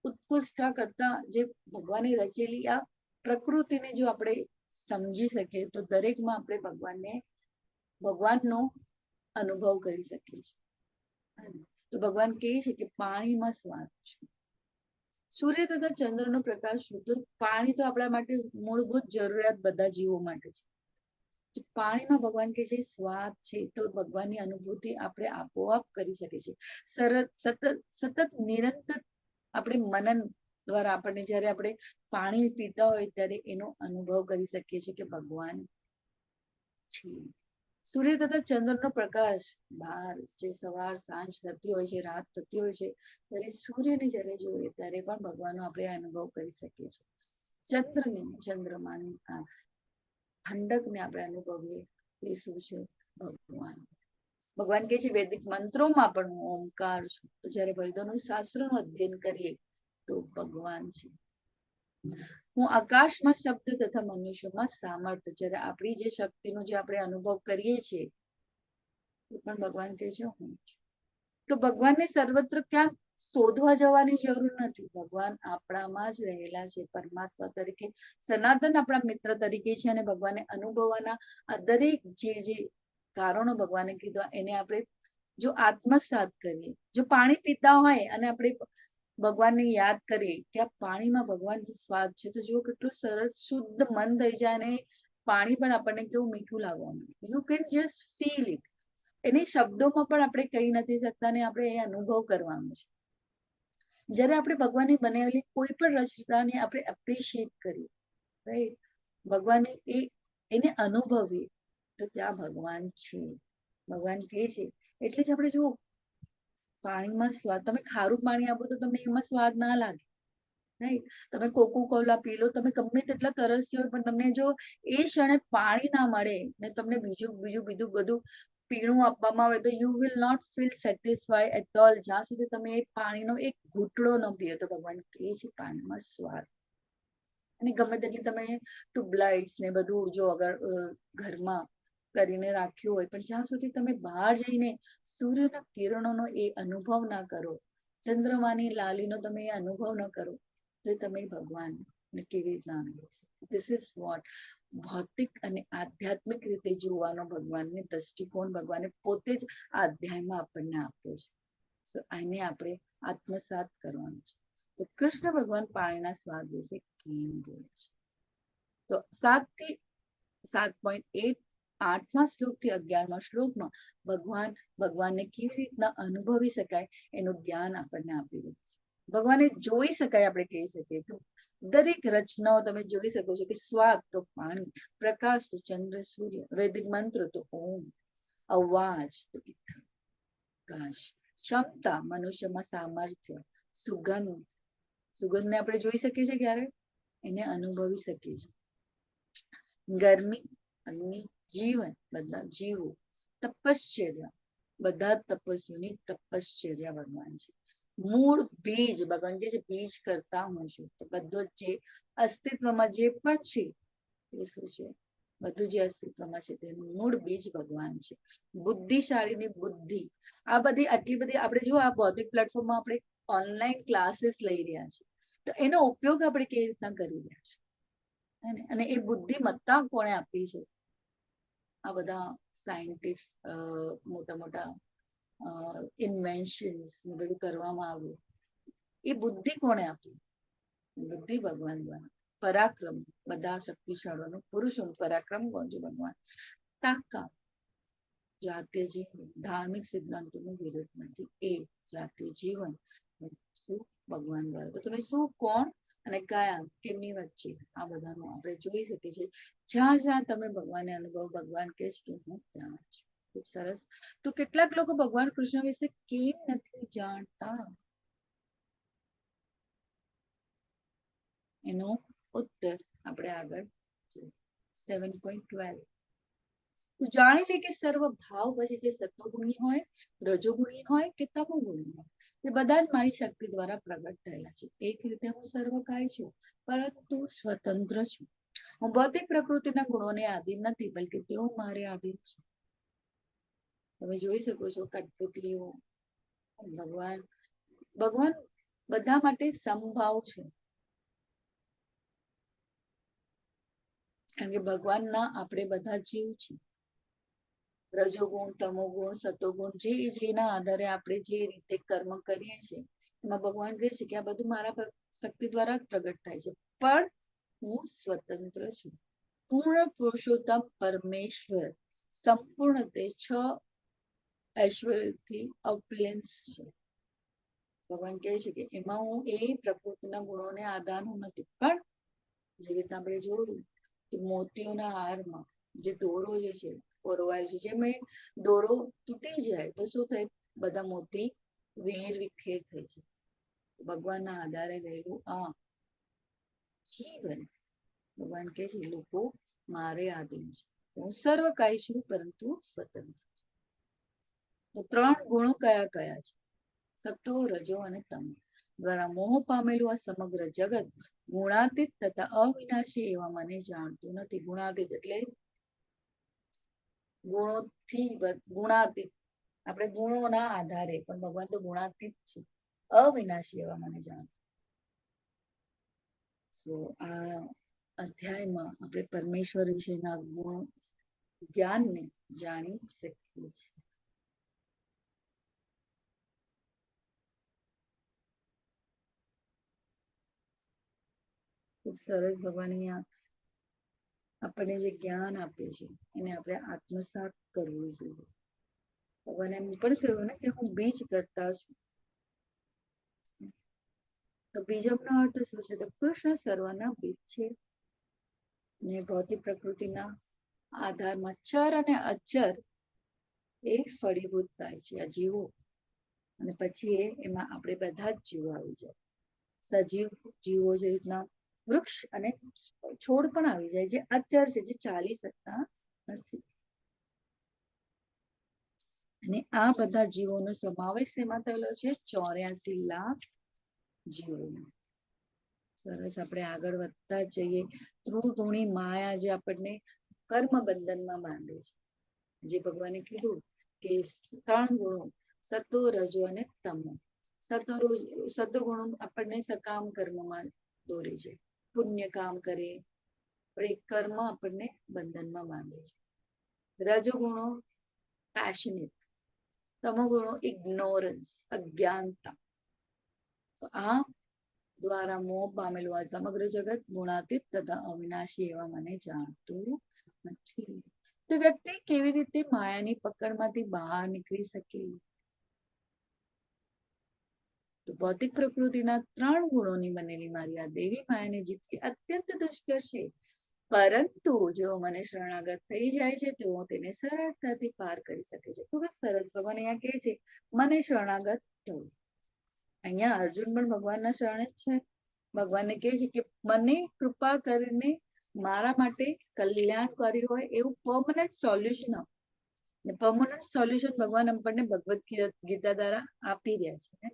ઉત્કૃષ્ટતા કરતા જે ભગવાને રચેલી આ પ્રકૃતિને જો આપણે સમજી શકીએ, તો દરેકમાં આપણે ભગવાનનો અનુભવ કરી શકીએ છીએ. તો ભગવાન કહે છે કે પાણીમાં શ્વાસ છું, સૂર્ય તથા ચંદ્રનો પ્રકાશ છું. તો પાણી તો આપણા માટે મૂળભૂત જરૂરિયાત બધા જીવો માટે છે. પાણીમાં ભગવાન કે જે સ્વાદ છે, તો ભગવાનની અનુભૂતિ આપણે આપોઆપ કરી શકીએ છીએ. સતત નિરંતર આપણે મનન દ્વારા આપણને જ્યારે આપણે પાણી પીતા હોય ત્યારે એનો અનુભવ કરી શકીએ છીએ કે ભગવાન છે. સૂર્ય તથા ચંદ્રનો પ્રકાશ બહાર જે સવાર સાંજ થતી હોય છે, રાત થતી હોય છે, ત્યારે સૂર્યને જ્યારે જોઈએ ત્યારે પણ ભગવાનનો આપણે અનુભવ કરી શકીએ છીએ. ચંદ્રમાની આ ઠંડકને આપણે અનુભવીએ, એ શું છે? ભગવાન કહે છે વૈદિક મંત્રોમાં પણ હું ઓમકાર છું. તો જ્યારે વૈદોનું શાસ્ત્રનું અધ્યયન કરીએ તો ભગવાન છે. હું આકાશમાં શબ્દ તથા મનુષ્યમાં સામર્થ્ય, જ્યારે આપણી જે શક્તિનો જે આપણે અનુભવ કરીએ છીએ, એ પણ ભગવાન કહે છે હું છું. તો ભગવાનને સર્વત્ર ક્યાં શોધવા જવાની જરૂર નથી. ભગવાન આપણામાં જ રહેલા છે, પરમાત્મા તરીકે સનાતન આપણા મિત્ર તરીકે છે, અને ભગવાને અનુભવવાના આ દરેક જે કારણો ભગવાને કીધા એને આપણે જો આત્મસાત કરીએ, જો પાણી પીતા હોય અને આપણે ભગવાનને યાદ કરીએ કે આ પાણીમાં ભગવાનનો સ્વાદ છે, તો જુઓ કેટલું સરસ શુદ્ધ મન થઈ જાય, અને પાણી પણ આપણને કેવું મીઠું લાગવાનું. You can just feel it. એની શબ્દોમાં પણ આપણે કહી નથી શકતા, ને આપણે એ અનુભવ કરવાનો છે. જ્યારે આપણે ભગવાનની બનાવેલી કોઈ પણ રચનાને આપણે એપ્રિશિએટ કરીએ, રાઈટ, ભગવાનને એને અનુભવીએ, તો ત્યાં ભગવાન છે. ભગવાન કે છે એટલે જ આપણે જુઓ પાણીમાં સ્વાદ, તમે ખારું પાણી આપો તો તમને એમાં સ્વાદ ના લાગે, રાઈટ. તમે કોકો કોલા પી લો, તમે ગમે તેટલા તરસ્યા હોય, પણ તમને જો એ ક્ષણે પાણી ના મળે ને તમને બીજું બીજું બીજું બધું પીણું આપવામાં આવે, તો you will not feel satisfied at all, જ્યાં સુધી તમે એ પાણીનો એક ઘૂંટડો ન પીઓ. તો ભગવાન કહે છે પાણીમાં સ્વાદ. અને ગમે તેટલી તમે ટ્યુબલાઇટ્સ ને બધું જો અગર ઘરમાં કરીને રાખ્યું હોય, પણ જ્યાં સુધી તમે બહાર જઈને સૂર્યના કિરણોનો એ અનુભવ ના કરો, ચંદ્રમાની લાલીનો તમે એ અનુભવ ન કરો, તો તમે ભગવાનને કેવી રીતના અનુભવી શકો? ધીસ ઇઝ વોટ ભૌતિક અને આધ્યાત્મિક રીતે જોવાનો ભગવાનની દ્રષ્ટિકોણ ભગવાને પોતે જ આ અધ્યાયમાં આપણને આપ્યો છે. સો આને આપણે આત્મસાત કરવાનું છે. તો કૃષ્ણ ભગવાન પાણીના સ્વાદ વિશે કેમ બોલે છે? તો 7 થી 7.8 8મા શ્લોક થી 11મા શ્લોકમાં ભગવાનને કેવી રીતના અનુભવી શકાય એનું જ્ઞાન આપણને આપી રહ્યું છે. ભગવાને જોઈ શકાય, આપણે કહી શકીએ કે દરેક રચનાઓ તમે જોઈ શકો છો કે સ્વાદ તો પાણી, પ્રકાશ તો ચંદ્ર સૂર્ય, વૈદિક મંત્ર તો ઓમ, અવાજ તો પ્રકાશ, ક્ષમતા મનુષ્યમાં સામર્થ્ય, સુગંધને આપણે જોઈ શકીએ છીએ, ક્યારે એને અનુભવી શકીએ છીએ, ગરમી, અગ્નિ, જીવન, બધા જીવો, તપશ્ચર્યા, બધા તપસ્વીની તપશ્ચર્યા ભગવાન છે. મૂળ બીજ, ભગવાન કે છે બીજ કરતા હું છું. તો બધું જે અસ્તિત્વમાં જે પણ છે એ શું છે? બધું જે અસ્તિત્વમાં છે તેનું મૂળ બીજ ભગવાન છે. બુદ્ધિશાળીની બુદ્ધિ, આ બધી આટલી બધી આપણે જો આ ભૌતિક પ્લેટફોર્મમાં આપણે ઓનલાઈન ક્લાસીસ લઈ રહ્યા છે, તો એનો ઉપયોગ આપણે કેવી રીતના કરી રહ્યા છે? અને એ બુદ્ધિમત્તા કોણે આપી છે? આ બધા સાયન્ટિસ્ટ, મોટા મોટા ઇન્વેન્શન્સ બધું કરવામાં આવ્યું, એ બુદ્ધિ કોણે આપી? બુદ્ધિ ભગવાન દ્વારા. પરાક્રમ, બધા શક્તિશાળીઓનું પુરુષોનું પરાક્રમ કોણ છે? ભગવાન. તાકાત, જાતીય જીવન, ધાર્મિક સિદ્ધાંતોનો વિરોધ નથી, એ જાતીય જીવન શું? ભગવાન દ્વારા. તો તમે શું, કોણ અને કયા, કેમની વચ્ચે? આ બધાનું આપણે જોઈ શકીએ છીએ. જ્યાં જ્યાં તમે ભગવાનને અનુભવ, ભગવાન કહે છે કે હું ત્યાં છું. ખૂબ સરસ. તો કેટલાક લોકો ભગવાન કૃષ્ણ વિશે કેમ નથી જાણતા? એનો ઉત્તર આપણે આગળ જોઈએ. 7.12. તું જાણી લે કે સર્વ ભાવ પછી તે સત્વગુણી હોય, રજોગુણી હોય કે તમોગુણી હોય, તે બધા જ મારી શક્તિ દ્વારા પ્રગટ થયેલા છે. એક રીતે હું સર્વકાય છું, પરંતુ સ્વતંત્ર છું. હું ભૌતિક પ્રકૃતિના ગુણોને આધીન નથી, બલકે તેઓ મારે આધીન છે. તમે જોઈ શકો છો કઠપુતલીઓ, ભગવાન બધા માટે સમભાવ છે, કારણ કે ભગવાનના આપણે બધા જીવ છે. રજોગુણ, તમોગુણ, સતોગુણ, જેના આધારે આપણે જે રીતે કર્મ કરીએ છીએ, એમાં ભગવાન કહે છે કે આ બધું મારા શક્તિ દ્વારા જ પ્રગટ થાય છે, પણ હું સ્વતંત્ર છું. પૂર્ણ પુરુષોત્તમ પરમેશ્વર, સંપૂર્ણ તે 6 ઐશ્વર્યથી અપલેન્સ છે. ભગવાન કહે છે કે એમાં હું એ પ્રકૃતિના ગુણોને આધાર હું નથી, પણ જે રીતે આપણે જોયું કે મોતીઓના હારમાં જે દોરો જે છે પરોવાય છે, જે મેં દોરો તૂટી જાય તો શું થાય? બધા મોતી વેર વિખેર થઈ છે. ભગવાનના આધારે રહેલું આ જીવન, ભગવાન કહે છે લોકો મારે આધીન છે. હું સર્વકાય છું, પરંતુ સ્વતંત્ર છું. તો 3 ગુણો કયા કયા છે? સત્વ, રજો અને તમ દ્વારા મોહ પામેલું આ સમગ્ર જગત ગુણાતીત તથા અવિનાશી એવા મને જાણતું નથી. ગુણાતીત એટલે ગુણાતીત, આપણે ગુણોના આધારે, પણ ભગવાન તો ગુણાતીત છે. અવિનાશી એવા મને જાણ. સો આ અધ્યાયમાં આપણે પરમેશ્વર વિશેના ગુણ જ્ઞાનને જાણી શકીએ છીએ. ખૂબ સરસ ભગવાન અહીંયા આપણને જે જ્ઞાન આપે છે એને આપણે આત્મસાત કરવું જોઈએ. ભગવાને એમ પણ કહ્યું ને કે હું બીજ કરતા છું. તો બીજમનો અર્થ શું છે? તો કૃષ્ણ સર્વના બીજ છે. ને ભૌતિક પ્રકૃતિના આધારમાં ચર અને અચર એ ફળીભૂત થાય છે આ જીવો. અને પછી એમાં આપણે બધા જ જીવો આવી જાય. સજીવ જીવો જે રીતના વૃક્ષ અને છોડ પણ આવી જાય જે અચર છે, જે ચાલી શકતા નથી. અને આ બધા જીવોનો સમાવેશ એમાં થયેલો છે 84 લાખ જીવોનો. સરસ, આપણે આગળ વધતા જ જઈએ. ધૂણી માયા જે આપણને કર્મ બંધનમાં બાંધે છે, જે ભગવાને કીધું કે 3 ગુણો સતો, રજો અને તમો. સતોગુણો આપણને સકામ કર્મમાં દોરે છે, પુણ્ય કામ કરે, પણ એ કર્મ આપણને બંધનમાં બાંધે છે. રજોગુણો પેશનેટ, તમોગુણો ઇગ્નોરન્સ, અજ્ઞાનતા. તો આ દ્વારા મોહ પામેલું આ સમગ્ર જગત ગુણાતીત તથા અવિનાશી એવા મને જાણતું નથી. તો વ્યક્તિ કેવી રીતે માયાની પકડમાંથી બહાર નીકળી શકે? તો ભૌતિક પ્રકૃતિના 3 ગુણોની બનેલી મારી આ દેવી માયાને જીતવી અત્યંત દુષ્કર છે. પરંતુ જો મને શરણાગત થઈ જાય છે તેઓ તેને સરળતાથી પાર કરી શકે છે. ખૂબ જ સરસ ભગવાન અહીંયા કહે છે મને શરણાગત થવું. અહીંયા અર્જુન પણ ભગવાનના શરણે જ છે. ભગવાનને કહે છે કે મને કૃપા કરીને મારા માટે કલ્યાણકારી હોય એવું પરમનન્ટ સોલ્યુશન આપો. ને પરમનન્ટ સોલ્યુશન ભગવાન આપણને ભગવદ ગીતા દ્વારા આપી રહ્યા છે.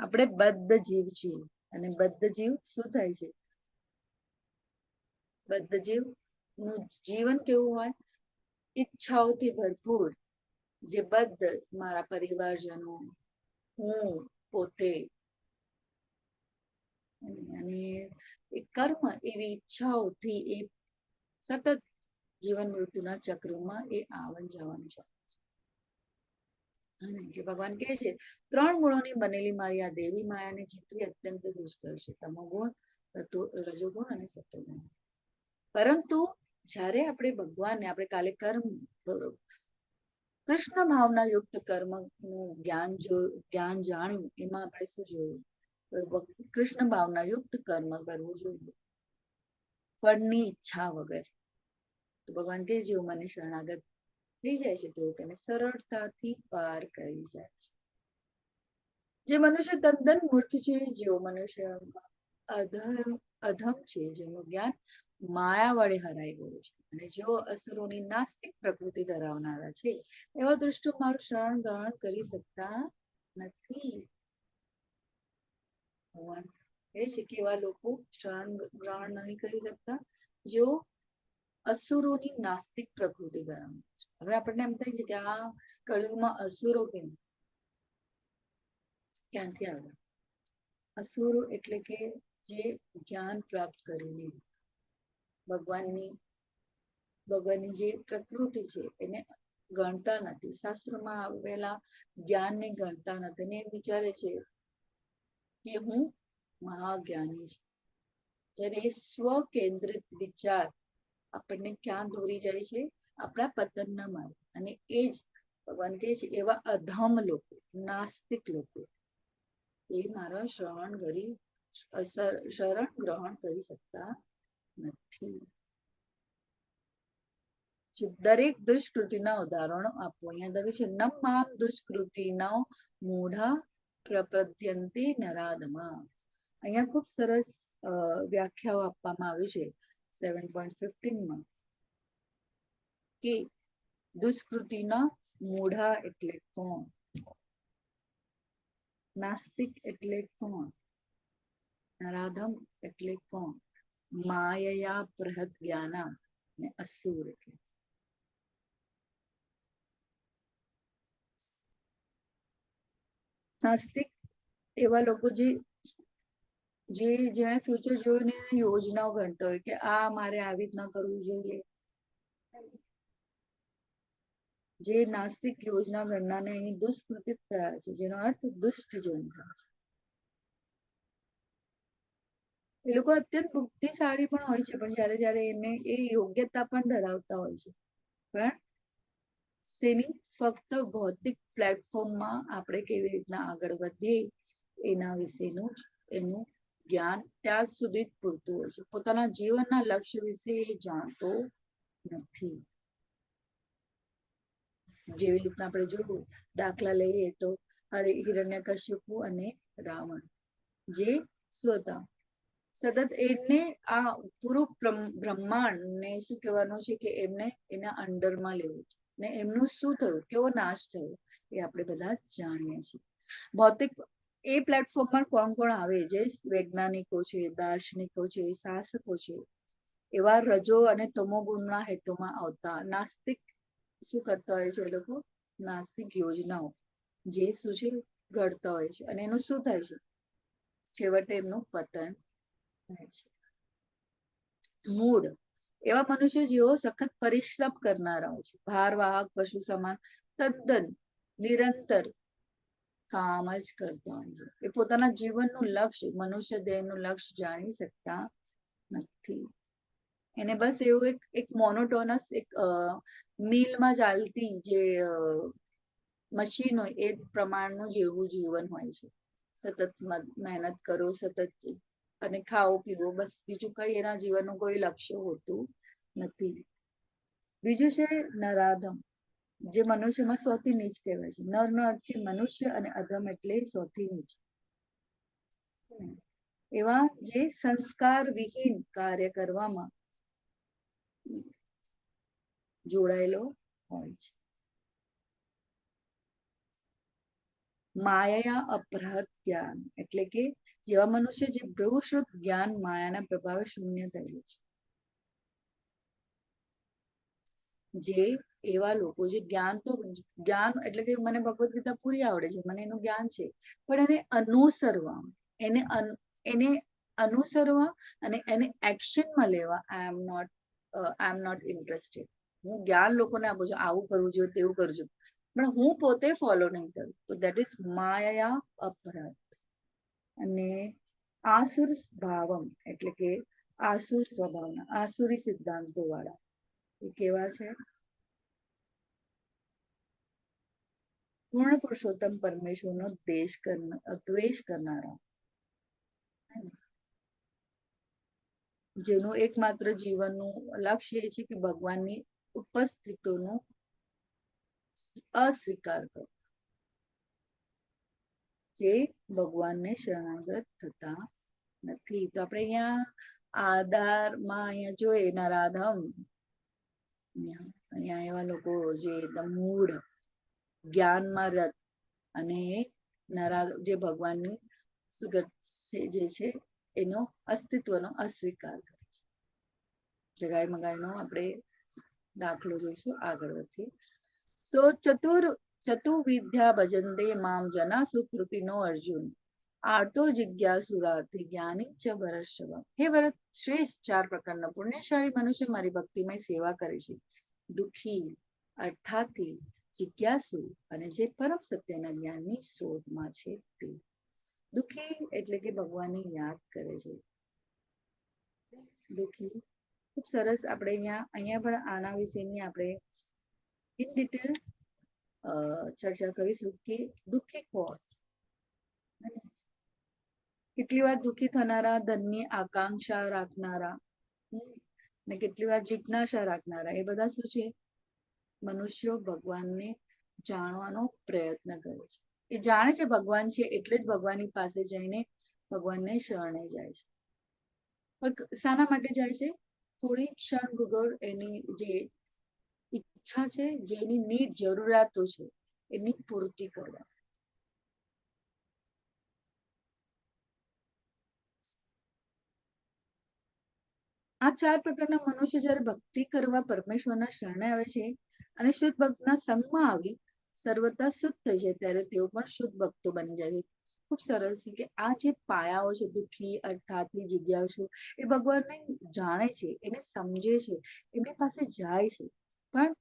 આપણે બદ્ધ જીવ છીએ અને બદ્ધ જીવ શું થાય છે? બદ્ધ જીવ નું જીવન કેવું હોય? ઈચ્છાઓથી ભરપૂર, જે બદ્ધ મારા પરિવારજનો, હું પોતે, અને એ કર્મ એવી ઈચ્છાઓથી એ સતત જીવન મૃત્યુના ચક્રમાં એ આવન જવાનું છે. કે ભગવાન કહે છે 3 ગુણોની બનેલી મારી આ દેવી માયાને જીતવી અત્યંત દુષ્કર છે. તમોગુણ, રજોગુણ અને સત્વગુણ. પરંતુ જ્યારે આપણે ભગવાનને આપણે કાલે કર્મ કૃષ્ણ ભાવના યુક્ત કર્મનું જ્ઞાન જાણ્યું, એમાં આપણે શું જોયું? કૃષ્ણ ભાવના યુક્ત કર્મ કરવું જોઈએ ફળની ઈચ્છા વગર. તો ભગવાન કે જેઓ મને શરણાગત થઈ જાય છે તેઓ તેને સરળતાથી પાર કરી જાય છે. જે મનુષ્ય તદ્દન મૂર્ખ છે, જેઓ મનુષ્ય અધમ છે, જેનું જ્ઞાન માયા વડે હરાઈ ગયું છે, અને જેઓ અસુરોની નાસ્તિક પ્રકૃતિ ધરાવનારા છે, એવા દૃષ્ટો મારું શરણ ગ્રહણ કરી શકતા નથી. ભગવાન એ છે કે એવા લોકો શરણ ગ્રહણ નહીં કરી શકતા જેઓ અસુરોની નાસ્તિક પ્રકૃતિ ધરાવે છે. હવે આપણને એમ થાય છે કે આ કળિયુગમાં અસુરો ક્યાંથી આવે? અસુરો એટલે કે જે જ્ઞાન પ્રાપ્ત કરીને ભગવાનની જે પ્રકૃતિ છે એને ગણતા નથી, શાસ્ત્રોમાં આવેલા જ્ઞાનને ગણતા નથી, અને એમ વિચારે છે કે હું મહાજ્ઞાની છું. જ્યારે સ્વ કેન્દ્રિત વિચાર આપણને ક્યાં દોરી જાય છે? આપણા પતનના માર્ગ. અને એ જ ભગવાન કહે છે એવા અધમ લોકો, નાસ્તિક લોકો એ મારા શરણ ગ્રહણ કરી શકતા નથી. દરેક દુષ્કૃતિના ઉદાહરણો આપો. અહીંયા દવે છે નમ દુષ્કૃતિના મૂઢા પ્રપદ્યંતે નરાધમા. અહીંયા ખૂબ સરસ વ્યાખ્યાઓ આપવામાં આવી છે 7.15 કે દુષ્કૃતિના મૂઢા એટલે કોણ? નાસ્તિક એટલે કોણ? નરાધમ એટલે કોણ? માયયા બૃહદ જ્ઞાના ને અસુર એટલે નાસ્તિક એવા લોકો જેણે ફ્યુચર જોઈને યોજનાઓ ઘડતા હોય કે આ મારે આવી રીતના કરવું જોઈએ. જે નાસ્તિક યોજના ઘડનારને અહીં દુષ્કૃતિત થયા છે, જેનો અર્થ દુષ્ટ જન થાય છે. એ લોકો અત્યંત બુદ્ધિશાળી પણ હોય છે, પણ જયારે જયારે એને એ યોગ્યતા પણ ધરાવતા હોય છે, પણ શેની ફક્ત ભૌતિક પ્લેટફોર્મમાં આપણે કેવી રીતના આગળ વધીએ એના વિશેનું જ એનું જ્ઞાન ત્યાં સુધી જ પૂરતું હોય છે. પોતાના જીવનના લક્ષ્ય વિશે એ જાણતો નથી. જેવી રીતના આપણે જોયું, દાખલા લઈએ તો હિરણ્યકશ્યપુ અને રાવણ, જે સ્વતઃ સતત એને આ પૂરું બ્રહ્માંડ ને શું કહેવાનું છે કે એમને એના અંડરમાં લેવું છે, ને એમનું શું થયું, કેવો નાશ થયો એ આપણે બધા જાણીએ છીએ. ભૌતિક એ પ્લેટફોર્મ પર કોણ કોણ આવે, જે વૈજ્ઞાનિકો છે, દાર્શનિકો છે, શાસકો છે, એવા રજો અને તમો ગુણના હેતુમાં આવતા નાસ્તિક શું કરતા હોય છે? એ લોકો નાસ્તિક યોજનાઓ જે શું છે ઘડતા હોય છે, અને એનું શું થાય છે? છેવટે એમનું પતન થાય છે. મૂળ એવા મનુષ્ય જેઓ સખત પરિશ્રમ કરનારા હોય છે, ભારવાહક પશુ સમાન તદ્દન નિરંતર કામ જ કરતા હોય છે. એ પોતાના જીવનનું લક્ષ્ય, મનુષ્ય દેહનું લક્ષ્ય જાણી શકતા નથી. એને બસ એવું એક મોનોટોનસ એક મિલમાં ચાલતી જે મશીન હોય એ પ્રમાણનું જેવું જીવન હોય છે. સતત મહેનત કરો, સતત અને ખાઓ પીવો, બસ બીજું કઈ એના જીવનનું કોઈ લક્ષ્ય હોતું નથી. બીજું છે નરાધમ, જે મનુષ્યમાં સૌથી નીચ કહેવાય છે. નરનો અર્થ છે મનુષ્ય અને અધમ એટલે સૌથી નીચ. એવા જે સંસ્કાર વિહીન કાર્ય કરવામાં જોડાયેલો હોય છે. માયા અપહૃત જ્ઞાન એટલે કે જેવા મનુષ્ય જે બહુશ્રુત જ્ઞાન માયાના પ્રભાવે શૂન્ય થયેલું છે. જે એવા લોકો જે જ્ઞાન એટલે કે મને ભગવદ ગીતા પૂરી આવડે છે, મને એનું જ્ઞાન છે, પણ એને અનુસરવા, એને અનુસરવા અને એને એક્શનમાં લેવા આઈ એમ નોટ ઇન્ટરેસ્ટેડ. હું જ્ઞાન લોકોને આપું છું, આવું કરવું જોઈએ, તેવું કરજો, પણ હું પોતે ફોલો નહીં કરું, તો દેટ ઇઝ માયા અપરાધ. અને આસુર ભાવમ એટલે કે આસુર સ્વભાવના, આસુરી સિદ્ધાંતો વાળા એ કેવા છે? પૂર્ણ પુરુષોત્તમ પરમેશ્વરનો દ્વેષ કરનારા, જેનું એકમાત્ર જીવનનું લક્ષ્ય એ છે કે ભગવાનની ઉપસ્થિતિનો અસ્વીકાર કરો, જે ભગવાનને શરણાગત થતા નથી. તો આપણે અહીંયા આધારમાં અહીંયા જોઈએ નરાધમ, અહીંયા એવા લોકો જે મૂળ જ્ઞાનમાં રત અને જે ભગવાનની જે છે એનો અસ્તિત્વનો અસ્વીકાર કરે છે. જગાઈ મગાઈનો આપણે દાખલો જોઈશું, આગળ વધીએ. સો ચતુર્વિદ્યા ભજંતે મામ જના સુકૃતિનો અર્જુન આર્તો જિજ્ઞાસુરાર્થી જ્ઞાની ચ ભરતશ્રવ. હે ભરત શ્રેષ્ઠ 4 પ્રકારના પુણ્યશાળી મનુષ્ય મારી ભક્તિમય સેવા કરે છે. દુઃખી અર્થાથી, જિજ્ઞાસુ અને જે પરમ સત્યના જ્ઞાનની શોધમાં છે તે. દુઃખી એટલે કે ભગવાનની યાદ કરે છે. દુઃખી ખૂબ સરસ. આપણે અહીંયા પણ આના વિશેની આપણે ઇન ડિટેલ ચર્ચા કરીશું કે દુઃખી કોણ. કેટલી વાર દુઃખી થનારા, ધનની આકાંક્ષા રાખનારા ને કેટલી વાર જિજ્ઞાસા રાખનારા, એ બધા શું છે? મનુષ્યો ભગવાનને જાણવાનો પ્રયત્ન કરે છે. એ જાણે છે ભગવાન છે, એટલે જ ભગવાનની પાસે જઈને ભગવાનને શરણે જાય છે. પણ શાના માટે જાય છે? થોડી ક્ષણ ગુગળ એની જે ઈચ્છા છે, જેની નીડ જરૂરિયાતો છે, એની પૂર્તિ કરવા. આ 4 પ્રકારના મનુષ્ય જ્યારે ભક્તિ કરવા પરમેશ્વરના શરણે આવે છે અને શુદ્ધ ભક્તના સંગમાં આવી સર્વતા શુદ્ધ થઈ જાય ત્યારે તેઓ પણ શુદ્ધ ભક્તો બની જાય છે. ખૂબ સરસ છે કે આ જે પાયાઓ છે, દુઃખી, અર્થાથી, જિજ્ઞાસુ, એ ભગવાનને જાણે છે, એને સમજે છે, એમની પાસે જાય છે, પણ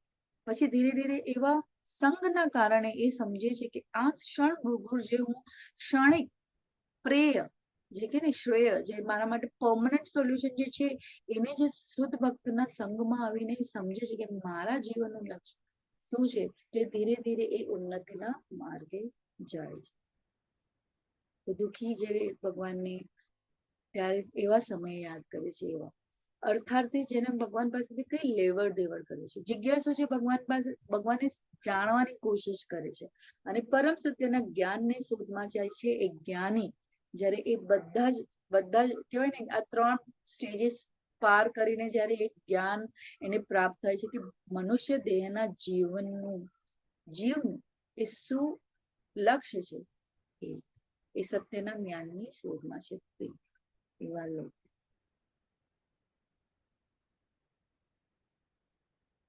પછી ધીરે ધીરે એવા સંગના કારણે એ સમજે છે કે આ ક્ષણ ભંગુર જે હું ક્ષણિક પ્રેય જે કે ને શ્રેય જે મારા માટે પરમનન્ટ સોલ્યુશન જે છે, એને જે શુદ્ધ ભક્તના સંગમાં આવીને સમજે છે કે મારા જીવનનું લક્ષ્ય શું છે, તે ધીરે ધીરે એ ઉન્નતિના માર્ગે જાય છે. તો દુઃખી જે ભગવાનને ત્યારે એવા સમયે યાદ કરે છે, એવા અર્થાર્થી જેને ભગવાન પાસેથી કઈ લેવડ દેવડ કરે છે, જિજ્ઞાસુ છે ભગવાન પાસે ભગવાનને જાણવાની કોશિશ કરે છે, અને પરમ સત્યના જ્ઞાનને શોધમાં જાય છે એક જ્ઞાની. જ્યારે એ બધા જ કહેવાય ને આ 3 સ્ટેજીસ પાર કરીને જ્યારે એક જ્ઞાન એને પ્રાપ્ત થાય છે કે મનુષ્ય દેહના જીવનું એ શું લક્ષ્ય છે, એ સત્યના જ્ઞાનની શોધમાં છે તે એવા લોકો.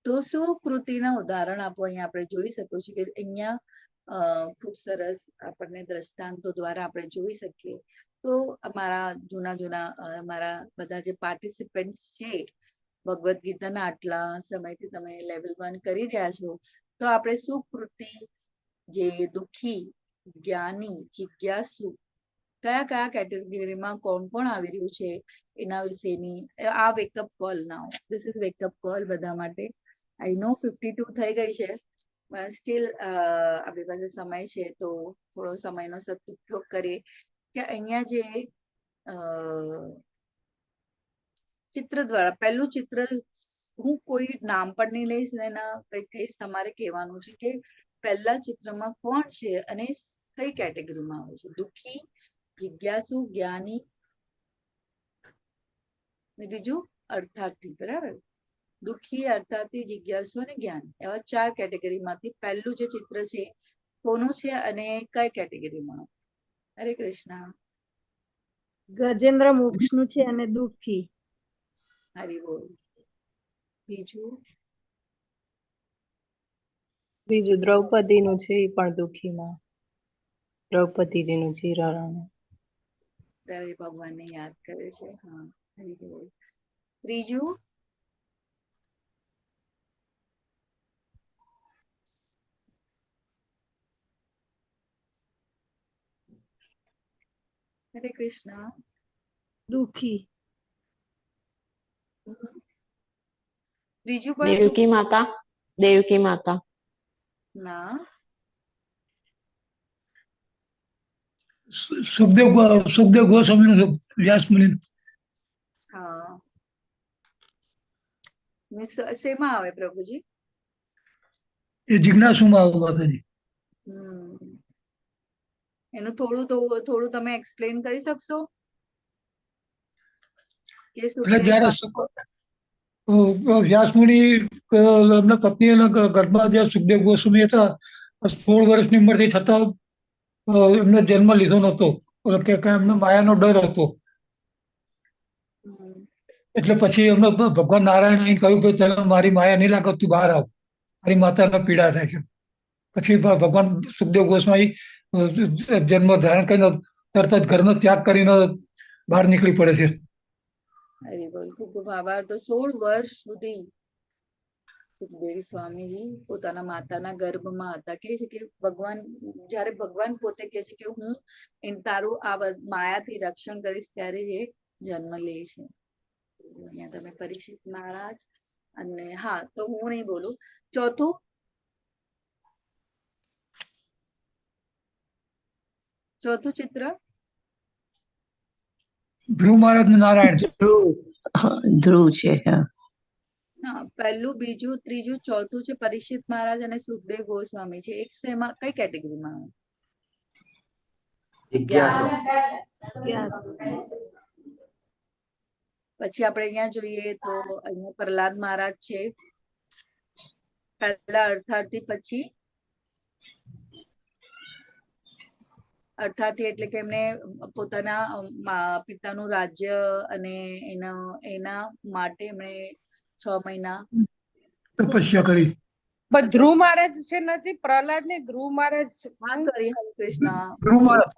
તો શું કૃતિના ઉદાહરણ આપો? અહીંયા આપણે જોઈ શકીએ છીએ કે અહીંયા ખૂબ સરસ આપણને દ્રષ્ટાંતો દ્વારા આપણે જોઈ શકીએ. તો અમારા જૂના અમારા બધા જે પાર્ટિસિપન્ટ છે, ભગવદ્ ગીતાના આટલા સમયથી તમે લેવલ 1 કરી રહ્યા છો, તો આપણે સુકૃતિ જે દુઃખી, જ્ઞાની, જિજ્ઞાસુ કયા કેટેગરીમાં કોણ આવી રહ્યું છે એના વિશેની આ wake up call now. This is wake up call બધા માટે. આઈ નો 52 થઈ ગઈ છે, પણ સ્ટીલ આપણી પાસે સમય છે, તો થોડો સમયનો સદુપયોગ કરીએ કે અહીંયા જે ચિત્ર દ્વારા પહેલું ચિત્ર હું કોઈ નામ પણ નહીં લઈશ ને એના કઈ કહીશ, તમારે કહેવાનું છે કે પહેલા ચિત્રમાં કોણ છે અને કઈ કેટેગરીમાં આવે છે. દુઃખી, જિજ્ઞાસુ, જ્ઞાની ને બીજું અર્થાર્થી. બરાબર? દુઃખી, અર્થાર્થી, જિજ્ઞાસુ અને જ્ઞાની, એવા 4 કેટેગરીમાંથી પહેલું જે ચિત્ર છે કોનું છે અને કઈ કેટેગરીમાં? હરે કૃષ્ણ. ગજેન્દ્ર મોક્ષનું છે અને દુઃખી. હરી બોલ. બીજું દ્રૌપદીનું છે, એ પણ દુઃખીમાં. દ્રૌપદીજીનું છે, હીરારાણી. ત્યારે ભગવાનને યાદ કરે છે. હા, હરી બોલ. ત્રીજું હરે કૃષ્ણ. દુઃખી. ત્રીજું પણ દેવકી માતા. દેવકી માતા. ના, સુખદેવ ગોસ્વામીનું વ્યાસ મુનિ. હા, શેમાં આવે પ્રભુજી? એ જિજ્ઞાસુમાં આવે માતાજી. એનું થોડું તમે એક્સપ્લેન કરી શકશો કે એટલે જયારે વ્યાસ મુનિ એમના પત્નીના ગર્ભમાં જ્યારે સુખદેવ ગોસ્વામી હતા, 16 વર્ષની ઉંમરથી છતાં એમને જન્મ લીધો નહોતો, કે એમને માયાનો ડર હતો. એટલે પછી એમને ભગવાન નારાયણ આવીને કહ્યું કે તને મારી માયા નહીં લાગે, તું બહાર આવ, મારી માતાને પીડા થાય છે. પછી ભગવાન સુખદેવ ગોસ્વામી જન્મ ધારણ કરીને તરત જ ઘરનો ત્યાગ કરીને બહાર નીકળી પડે છે. હરી બોલ. ખૂબ ખૂબ આભાર. તો 16 વર્ષ સુધી સુખદેવ સ્વામીજી પોતાના માતાના ગર્ભમાં હતા. કે છે કે ભગવાન જ્યારે ભગવાન પોતે કહે છે કે હું તારું આ માયાથી રક્ષણ કરીશ, ત્યારે જે જન્મ લે છે. અહીંયા તમે પરીક્ષિત મહારાજ અને હા, તો હું નહીં બોલું. ચોથું ચિત્ર ધ્રુવ મહારાજ ને નારાયણ. ધ્રુવ છે. હા, પહેલું, બીજું, ત્રીજું, ચોથું છે પરીક્ષિત મહારાજ અને સુખદેવ ગોસ્વામી છે. એક એમાં કઈ કેટેગરીમાં આવે? પછી આપણે અહીંયા જોઈએ તો અહીંયા પ્રહલાદ મહારાજ છે, પહેલા અર્થાર્થી, પછી અર્થાર્થી એટલે કે એમને પોતાના પિતાનું રાજ્ય અને એના માટે એમણે 6 મહિના તપસ્યા કરી. પણ ધ્રુવ મહારાજ છે નથી, પ્રહલાદ ને ધ્રુવ મહારાજ. હા સોરી, હરે કૃષ્ણ. ધ્રુવ મહારાજ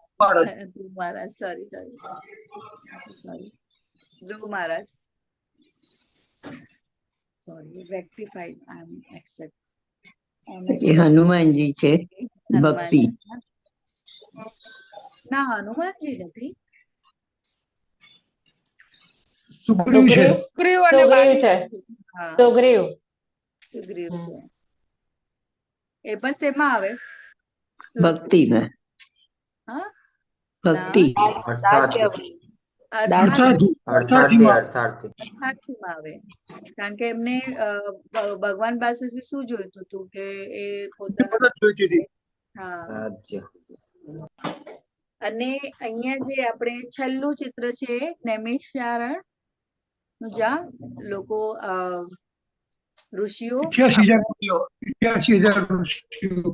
ધ્રુવ મહારાજ, સોરી સોરી, ધ્રુવ મહારાજ, સોરી, રેક્ટિફાઈડ, આઈ એમ એક્સેપ્ટ. પછી હનુમાનજી છે ભક્તિ. ના, હનુમાનજી નથી. સુગ્રીવ છે. સુગ્રીવ અને સુગ્રીવ વાલી. છે. હા, સુગ્રીવ. સુગ્રીવ હમ. છે. એ પણ શેમાં આવે? ભક્તિમાં. હા, ભક્તિ. દાસ્યવન. અર્થાથી અર્થાર્થીમાં આવે. કારણ કે એમને ભગવાન પાસેથી શું જોઈતું હતું કે એ પોતાના, મદદ જોઈતી હતી. હા. અને અહીંયા જે આપણે છેલ્લું ચિત્ર છે નૈમિષારણ્ય નું, જ્યાં લોકો ઋષિઓ 88,000 કૃતિઓ, 88,000 ઋષિઓ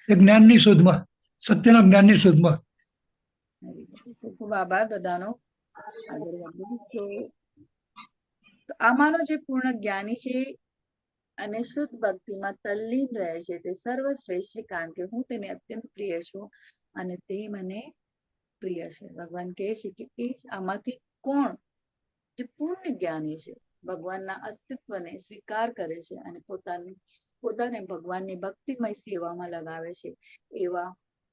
એ જ્ઞાનની શોધમાં, સત્યના જ્ઞાનની શોધમાં. ખૂબ ખૂબ આભાર બધાનો. આગળ વધો. તો આમાંનો જે પૂર્ણ જ્ઞાની છે અને શુદ્ધ ભક્તિમાં તલ્લીન રહે છે તે સર્વશ્રેષ્ઠ છે, કારણ કે હું તેને અત્યંત પ્રિય છું અને તે મને પ્રિય છે. ભગવાન કહે છે કે એ આમાંથી કોણ જે પૂર્ણ જ્ઞાની છે, ભગવાનના અસ્તિત્વને સ્વીકાર કરે છે અને પોતાને ભગવાનની ભક્તિમય સેવામાં લગાવે છે, એવા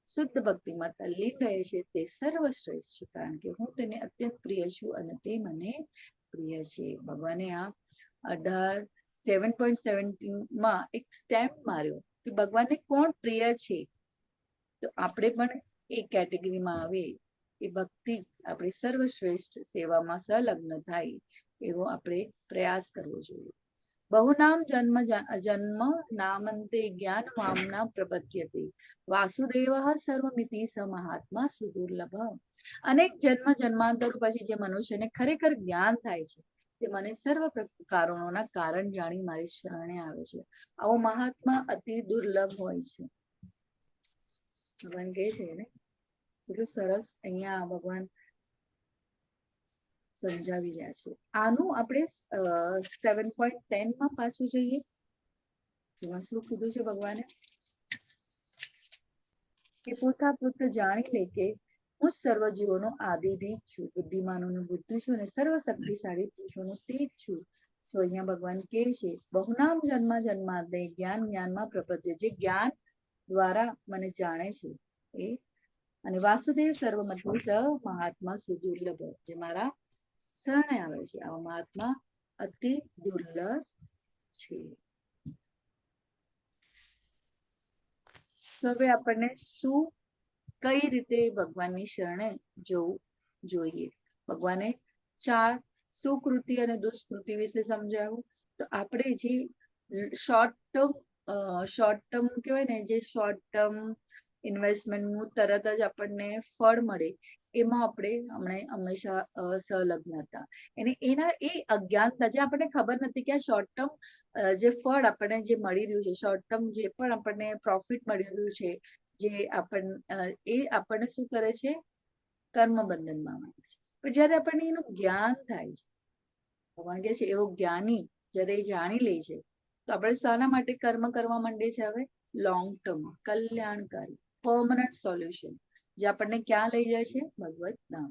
શુદ્ધ ભક્તિમાં તલ્લીન રહે છે તે સર્વશ્રેષ્ઠ છે, કારણ કે હું તેને અત્યંત પ્રિય છું અને તે મને પ્રિય છે. ભગવાને આ 7.17 એક સ્ટેમ્પ માર્યો કે ભગવાનને કોણ પ્રિય છે. તો આપણે પણ એ કેટેગરીમાં આવે, એ ભક્તિ આપણી સર્વશ્રેષ્ઠ સેવામાં સંલગ્ન થાય એવો આપણે પ્રયાસ કરવો જોઈએ. બહુનામ જન્મ નામંતે જ્ઞાન વામના પ્રપદ્યતે વાસુદેવ સર્વમિતિ સ મહાત્મા સુદુર્લભ. અનેક જન્મ જન્માંતર પછી જે મનુષ્યને ખરેખર જ્ઞાન થાય છે તે મને સર્વ કારણોના કારણ જાણી મારી શરણે આવે છે. આવો મહાત્મા અતિ દુર્લભ હોય છે. ભગવાન કહે છે ને, એટલું સરસ અહીંયા ભગવાન સમજાવી રહ્યા છે. આનું આપણે 7.10 પાછું જઈએ, જેમાં શું કીધું છે ભગવાને કે પોતા જાણી લે કે હું સર્વ જીવોનો આદિ બીજ છું, બુદ્ધિમાનોનું બુદ્ધિ છું અને સર્વ શક્તિશાળી પુરુષોનું તેજ છું. સો અહીંયા ભગવાન કહે છે બહુનામ જન્માદે જ્ઞાનમાં પ્રપદ્ય, જે જ્ઞાન દ્વારા મને જાણે છે એ, અને વાસુદેવ સર્વમતી સ મહાત્મા સુદુર્લભ, જે મારા શરણે આવે છે, આવા મહાત્મા અતિ દુર્લભ છે. હવે આપણને કઈ રીતે ભગવાનની શરણે જવું જોઈએ. ભગવાને 4 સુકૃતિ અને દુષ્કૃતિ વિશે સમજાવ્યું. તો આપણે જે શોર્ટ ટર્મ કહેવાય ને, જે શોર્ટ ટર્મ ઇન્વેસ્ટમેન્ટનું તરત જ આપણને ફળ મળે, એમાં આપણે હંમેશા સંલગ્ન હતા. અને એના એ અજ્ઞાનતા, જે આપણને ખબર નથી કે આ શોર્ટ ટર્મ જે ફળ આપણને જે મળી રહ્યું છે, શોર્ટ ટર્મ જે પણ આપણને પ્રોફિટ મળી રહ્યું છે, જે આપણને શું કરે છે, કર્મ બંધનમાં આવે છે. પણ જયારે આપણને એનું જ્ઞાન થાય છે, ભગવાન કહે છે એવો જ્ઞાની જયારે એ જાણી લે છે, તો આપણે શાના માટે કર્મ કરવા માંડે છે? હવે લોંગ ટર્મ, કલ્યાણકારી, પરમનન્ટ સોલ્યુશન, જે આપણને ક્યાં લઈ જાય છે? ભગવત ધામ.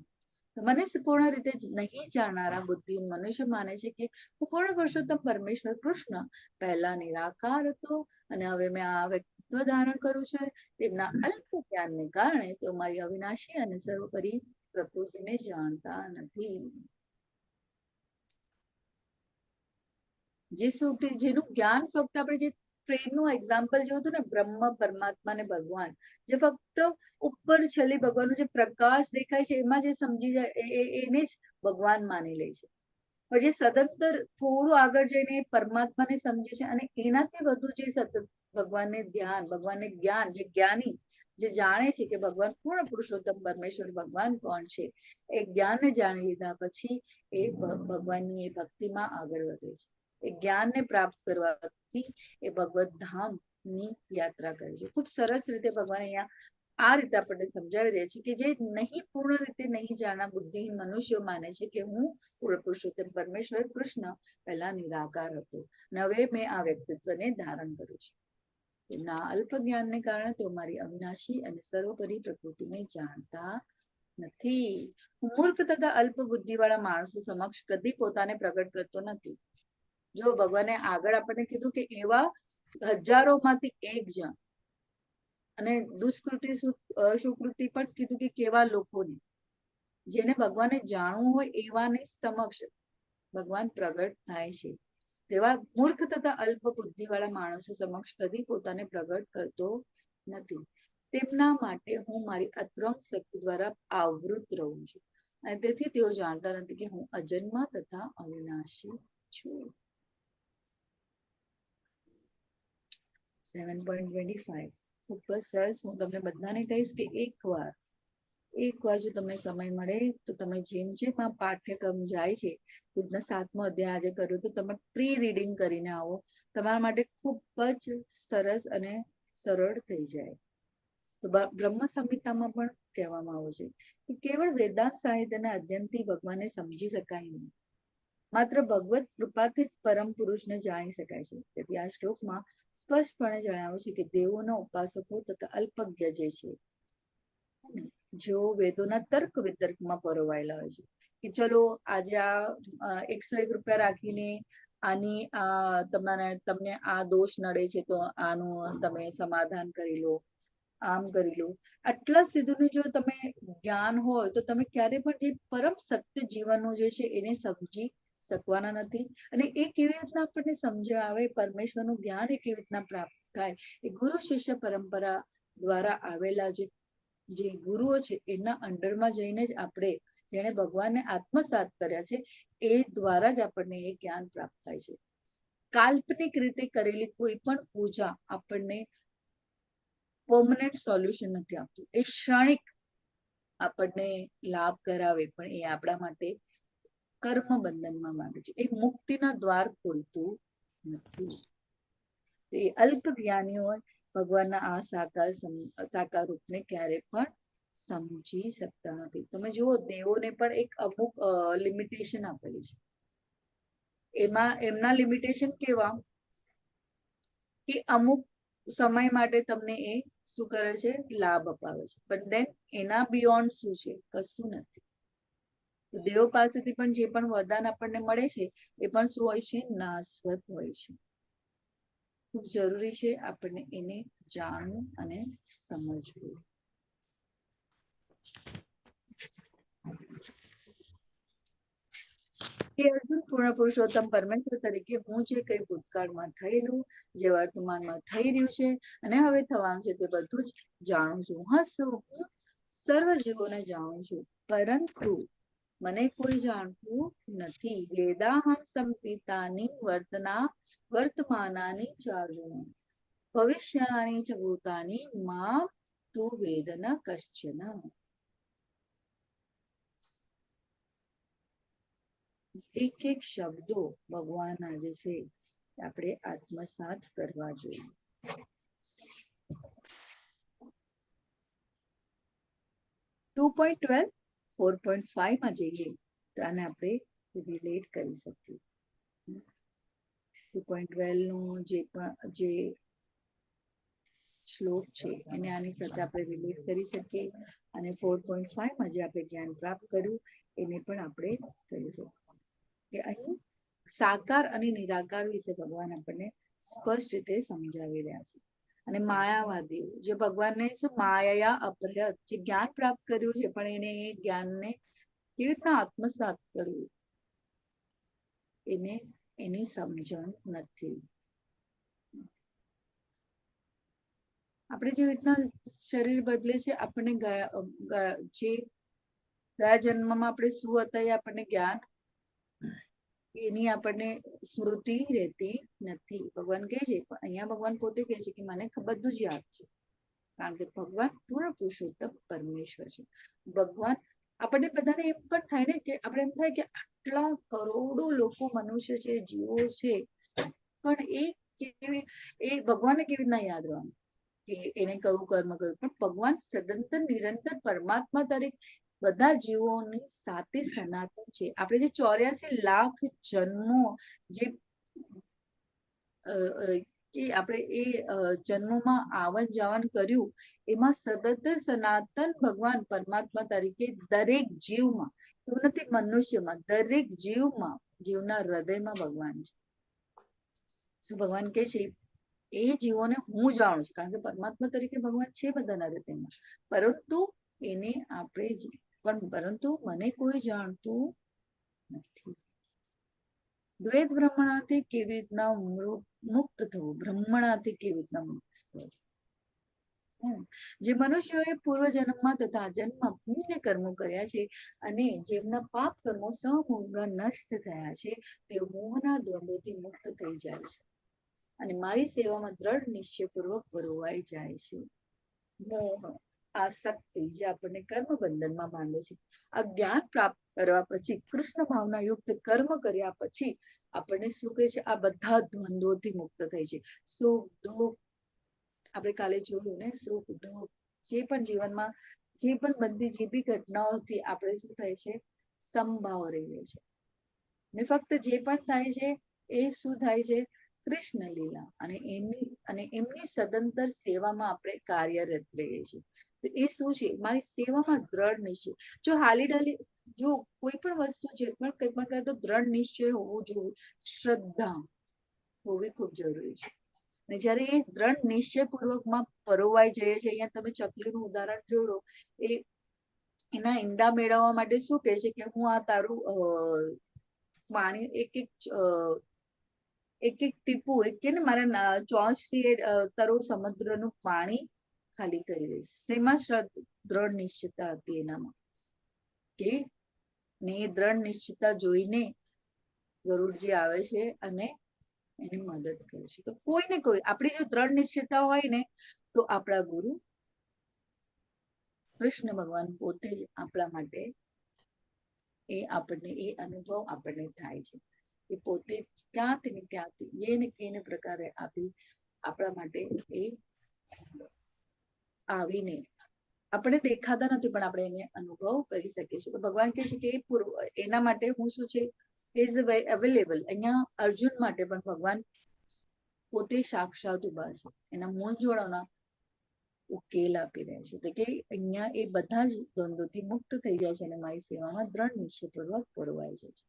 તો મને પૂર્ણ રીતે નહીં જાણનારા બુદ્ધિ મનુષ્ય માને છે કે હું પૂર્ણ પુરુષોત્તમ પરમેશ્વર કૃષ્ણ પહેલા નિરાકાર હતો અને હવે મેં આ વ્યક્તિત્વ ધારણ કર્યું છે. તેમના અલ્પ જ્ઞાનને કારણે તેઓ મારી અવિનાશી અને સર્વોપરી પ્રકૃતિને જાણતા નથી. જેનું જ્ઞાન ફક્ત આપણે જે ટ્રેનનું એક્ઝામ્પલ જોયું હતું ને, બ્રહ્મ, પરમાત્મા ને ભગવાન, જે ફક્ત ઉપર છેલ્લી ભગવાનનો જે પ્રકાશ દેખાય છે એમાં જે સમજી જાય એને જ ભગવાન માની લે છે. પણ જે સદંતર થોડું આગળ જઈને પરમાત્માને સમજે છે અને એનાથી વધુ જે ભગવાનને ધ્યાન, ભગવાનને જ્ઞાન, જે જ્ઞાની જે જાણે છે કે ભગવાન પૂર્ણ પુરુષોત્તમ પરમેશ્વર ભગવાન કોણ છે, એ જ્ઞાનને જાણી લીધા પછી એ ભગવાનની એ ભક્તિમાં આગળ વધે છે. એ જ્ઞાનને પ્રાપ્ત કરવાથી એ ભગવત ધામની યાત્રા કરે છે. ખૂબ સરસ રીતે ભગવાન અહીંયા આ રીતે આપણને સમજાવી રહ્યા છે કે જે નહીં પૂર્ણ રીતે નહીં જાણનાર બુદ્ધિહીન મનુષ્યો માને છે કે હું પૂર્ણ પુરુષોત્તમ પરમેશ્વર કૃષ્ણ પહેલા નિરાકાર હતો અને હવે મેં આ વ્યક્તિત્વને ધારણ કર્યું છે. તેમના અલ્પ જ્ઞાનને કારણે તેઓ મારી અવિનાશી અને સર્વોપરી પ્રકૃતિને જાણતા નથી. મૂર્ખ તથા અલ્પ બુદ્ધિ વાળા માણસો સમક્ષ કદી પોતાને પ્રગટ કરતો નથી. જો ભગવાને આગળ આપણને કીધું કે એવા હજારોમાંથી એક જણ, અને દુષ્કૃતિ સુકૃતિ પણ કીધું કે કેવા લોકોને, જેને ભગવાને જાણવું હોય એવાની સમક્ષ ભગવાન પ્રગટ થાય છે. તેવા મૂર્ખ તથા અલ્પ બુદ્ધિ વાળા માણસો સમક્ષ કદી પોતાને પ્રગટ કરતો નથી. તેમના માટે હું મારી અતરંગ શક્તિ દ્વારા આવૃત રહું છું અને તેથી તેઓ જાણતા નથી કે હું અજન્મ તથા અવિનાશી છું. 7.25 ખૂબ જ સરસ. હું તમને બધાને કહીશ કે એકવાર જો તમને સમય મળે તો તમે જેમ જેમ આ પાઠ્યક્રમ જાય છે, રીતના 7મો અધ્યાય આજે કર્યું તો તમે પ્રી રીડિંગ કરીને આવો, તમારા માટે ખૂબ જ સરસ અને સરળ થઈ જાય. તો બ્રહ્મ સંહિતામાં પણ કહેવામાં આવે છે કે કેવળ વેદાંત સાહિત્યના અધ્યયનથી ભગવાનને સમજી શકાય નહીં, માત્ર ભગવત કૃપાથી જ પરમ પુરુષને જાણી શકાય છે. તેથી આ શ્લોકમાં સ્પષ્ટપણે જણાવ્યું છે કે દેવોના ઉપાસકો તથા અલ્પજ્ઞ જે છે, જેઓ વેદોના તર્ક વિતર્કમાં પરોવાયેલા હોય છે કે ચલો આજે આ 101 રૂપિયા રાખીને આની તમને આ દોષ નડે છે તો આનું તમે સમાધાન કરી લો, આમ કરી લો. આટલા સીધું જો તમે જ્ઞાન હોય તો તમે ક્યારે પણ જે પરમ સત્ય જીવનનું જે છે એને સમજી શકવાના નથી. અને એ કેવી રીતના આપણને સમજણ આવે, પરમેશ્વરનું જ્ઞાન એ કેવી રીતના પ્રાપ્ત થાય, એ ગુરુ શિષ્ય પરંપરા દ્વારા આવેલા જે ગુરુઓ છે એના અંડરમાં જઈને જ આપણે જેને ભગવાનને આત્મસાત કર્યા છે એ દ્વારા જ આપણને એ જ્ઞાન પ્રાપ્ત થાય છે. કાલ્પનિક રીતે કરેલી કોઈ પણ પૂજા આપણને પરમનન્ટ સોલ્યુશન નથી આપતું. એ ક્ષણિક આપણને લાભ કરાવે પણ એ આપણા માટે કર્મ બંધનમાં માંગે છે, એ મુક્તિના દ્વાર ખોલતું નથી. એ અલ્પ જ્ઞાનીઓ ભગવાનના આ સાકાર રૂપને ક્યારે પણ સમજી શકતા નથી. તમે જુઓ દેવોને પણ એક અમુક લિમિટેશન આપેલી છે. એમાં એમના લિમિટેશન કેવા કે અમુક સમય માટે તમને એ શું કરે છે, લાભ અપાવે છે, પણ દેન એના બિયોન્ડ શું છે, કશું નથી. દેવો પાસેથી પણ જે પણ વરદાન આપણને મળે છે એ પણ શું હોય છે, નાશવત હોય છે. ખૂબ જરૂરી છે આપણને એને જાણવું અને સમજવું. હે અર્જુન, પૂર્ણ પુરુષોત્તમ પરમેશ્વર તરીકે હું જે કઈ ભૂતકાળમાં થયેલું, જે વર્તમાનમાં થઈ રહ્યું છે અને હવે થવાનું છે તે બધું જ જાણું છું. હું સર્વ જીવોને જાણું છું, પરંતુ મને કોઈ જાણતું નથી. વેદાહમ સંપિતાની વર્તમાનાની ચાર્જુન ભવિષ્યાની ચ ભૂતાની મા તું વેદન કશ્ચન. એક એક શબ્દો ભગવાનના જે છે આપણે આત્મસાત કરવા જોઈએ. 2.12 4.5 માં જઈએ તો આને આપણે રિલેટ કરી શકીએ. 2.12 નો જે શ્લોક છે એને આની સાથે આપણે રિલેટ કરી શકીએ, અને 4.5 માં જે આપણે જ્ઞાન પ્રાપ્ત કર્યું એને પણ આપણે કરી શકીએ. કે અહીં સાકાર અને નિરાકાર વિશે ભગવાન આપણને સ્પષ્ટ રીતે સમજાવી રહ્યા છે. અને માયાવાદીઓ જે ભગવાનને શું માયા અપહૃત જે જ્ઞાન પ્રાપ્ત કર્યું છે પણ એને એ જ્ઞાનને કેવી રીતના આત્મસાત કરવું એની સમજણ નથી. આપણે જે રીતના શરીર બદલે છે, આપણને ગયા જન્મમાં આપણે શું હતા એ આપણને જ્ઞાન એની આપણને સ્મૃતિ રહેતી નથી. ભગવાન કહે છે, પણ અહીંયા ભગવાન પોતે કહે છે કે મને બધું જ યાદ છે, કારણ કે ભગવાન પૂર્ણ પુરુષોત્તમ પરમેશ્વર છે. ભગવાન આપણને બધાને એમ પણ થાય ને કે આપણે એમ થાય કે આટલા કરોડો લોકો મનુષ્ય છે, જીવો છે, પણ એ ભગવાનને કેવી રીતના યાદ રહેવાનું. કે એને કયું કર્મ કર્યું, પણ ભગવાન સદંતર નિરંતર પરમાત્મા તરીકે બધા જીવોની સાથે સનાતન છે. આપણે જે 84 લાખ જન્મો જે કે આપણે એ જન્મમાં આવન જાવન કર્યું, એમાં સતત સનાતન ભગવાન પરમાત્મા તરીકે દરેક જીવમાં, એવું નથી મનુષ્યમાં, દરેક જીવમાં, જીવના હૃદયમાં ભગવાન છે. શું ભગવાન કે છે એ જીવોને હું જાણું છું, કારણ કે પરમાત્મા તરીકે ભગવાન છે બધાના હૃદયમાં, પરંતુ એને આપણે પરંતુ મને કોઈ જાણતું નથી. દ્વૈત બ્રહ્મણાથી કેવી રીતના મુક્ત થવું, બ્રહ્મણાથી કેવી રીતના મુક્ત થવું. જે મનુષ્યોએ પૂર્વ જન્મમાં તથા જન્મમાં પુણ્ય કર્મો કર્યા છે અને જેમના પાપ કર્મો સમૂળ નષ્ટ થયા છે, તેઓ મોહના દ્વંદ્વોથી મુક્ત થઈ જાય છે અને મારી સેવામાં દ્રઢ નિશ્ચયપૂર્વક પરોવાઈ જાય છે. મોહ, આસક્તિ જે આપણને કર્મ બંધનમાં બાંધે છે, આ જ્ઞાન પ્રાપ્ત કરવા પછી, કૃષ્ણ ભાવના યુક્ત કર્મ કર્યા પછી આપણને શું કહે છે, આ બધા દ્વંદ્વોથી મુક્ત થઈ છે. સુખ દુઃખ આપણે કાલે જોયું ને, સુખ દુઃખ જે પણ જીવનમાં જે પણ બધી જે બી ઘટનાઓથી આપણે શું થાય છે, સમભાવ રહીએ છે. ને ફક્ત જે પણ થાય છે એ શું થાય છે, કૃષ્ણ લીલા અને એમની સદંતર સેવામાં આપણે કાર્યરત રહીએ છીએ. તો એ શું છે, મારી સેવામાં દ્રઢ નિશ્ચય. જો હાલી ડાલી જો કોઈ પણ વસ્તુ જે પણ કંઈ પણ કરે તો દ્રઢ નિશ્ચય હોવો જોઈએ, શ્રદ્ધા હોવી ખૂબ જરૂરી છે. અને જ્યારે એ દ્રઢ નિશ્ચયપૂર્વકમાં પરોવાઈ જાય છે, અહીંયા તમે ચકલીનું ઉદાહરણ જોડો, એના ઈંડા મેળવવા માટે શું કહે છે કે હું આ તારું પાણી એક એક ટીપું કે ને મારા ચોંચથી તારું સમુદ્રનું પાણી ખાલી કરી દઈશ. શેમાં દ્રઢ નિશ્ચયતા હતી એનામાં, કે ને એ દ્રઢ નિશ્ચયતા જોઈને ગરુડજી આવે છે અને એને મદદ કરે છે. તો કોઈ ને કોઈ આપણી જો દ્રઢ નિશ્ચયતા હોય ને, તો આપણા ગુરુ કૃષ્ણ ભગવાન પોતે જ આપણા માટે એ આપણને એ અનુભવ આપણને થાય છે. એ પોતે ક્યાંથી ને ક્યાંથી એને કેને પ્રકારે આપણા માટે એ આવીને આપણે દેખાતા નથી, પણ આપણે એને અનુભવ કરી શકીએ છીએ. તો ભગવાન કહે છે કે એના માટે હું શું છે, ઇઝ અવેલેબલ. અહીંયા અર્જુન માટે પણ ભગવાન પોતે સાક્ષાત ઉભા છે, એના મૂંઝવણોના ઉકેલ આપી રહ્યા છે. તો કે અહીંયા એ બધા જ દ્વંદ્વોથી મુક્ત થઈ જાય છે અને મારી સેવામાં દ્રઢ નિશ્ચયપૂર્વક પરોવાઈ જાય છે.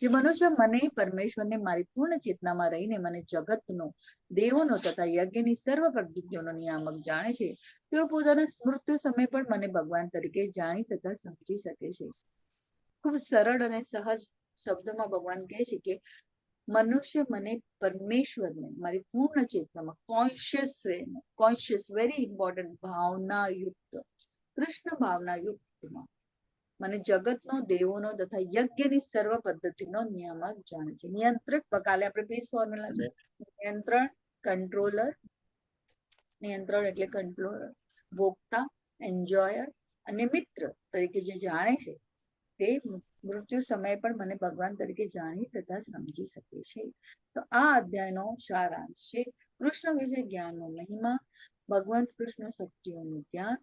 જે મનુષ્ય મને પરમેશ્વરને મારી પૂર્ણ ચેતનામાં રહીને મને જગતનો, દેવોનો તથા યજ્ઞની સર્વ પ્રવૃત્તિઓનો નિયામક જાણે છે, તેઓ પોતાના મૃત્યુ સમય પણ મને ભગવાન તરીકે જાણી તથા સમજી શકે છે. ખૂબ સરળ અને સહજ શબ્દોમાં ભગવાન કહે છે કે મનુષ્ય મને પરમેશ્વરને મારી પૂર્ણ ચેતનામાં કોન્શિયસ વેરી ઇમ્પોર્ટન્ટ ભાવનાયુક્ત, કૃષ્ણ ભાવનાયુક્તમાં મને જગતનો, દેવોનો તથા યજ્ઞની સર્વ પદ્ધતિનો નિયામક જાણે છે. નિયંત્રક, કાલે આપણે 20 ફોર્મ્યુલા છે, નિયંત્રણ, કંટ્રોલર, નિયંત્રણ એટલે કંટ્રોલર, ભોગતા, એન્જોયર અને મિત્ર તરીકે જે જાણે છે, તે મૃત્યુ સમયે પણ મને ભગવાન તરીકે જાણી તથા સમજી શકે છે. તો આ અધ્યાયનો સારાંશ છે કૃષ્ણ વિશે જ્ઞાનનો મહિમા, ભગવાન કૃષ્ણ શક્તિઓનું જ્ઞાન,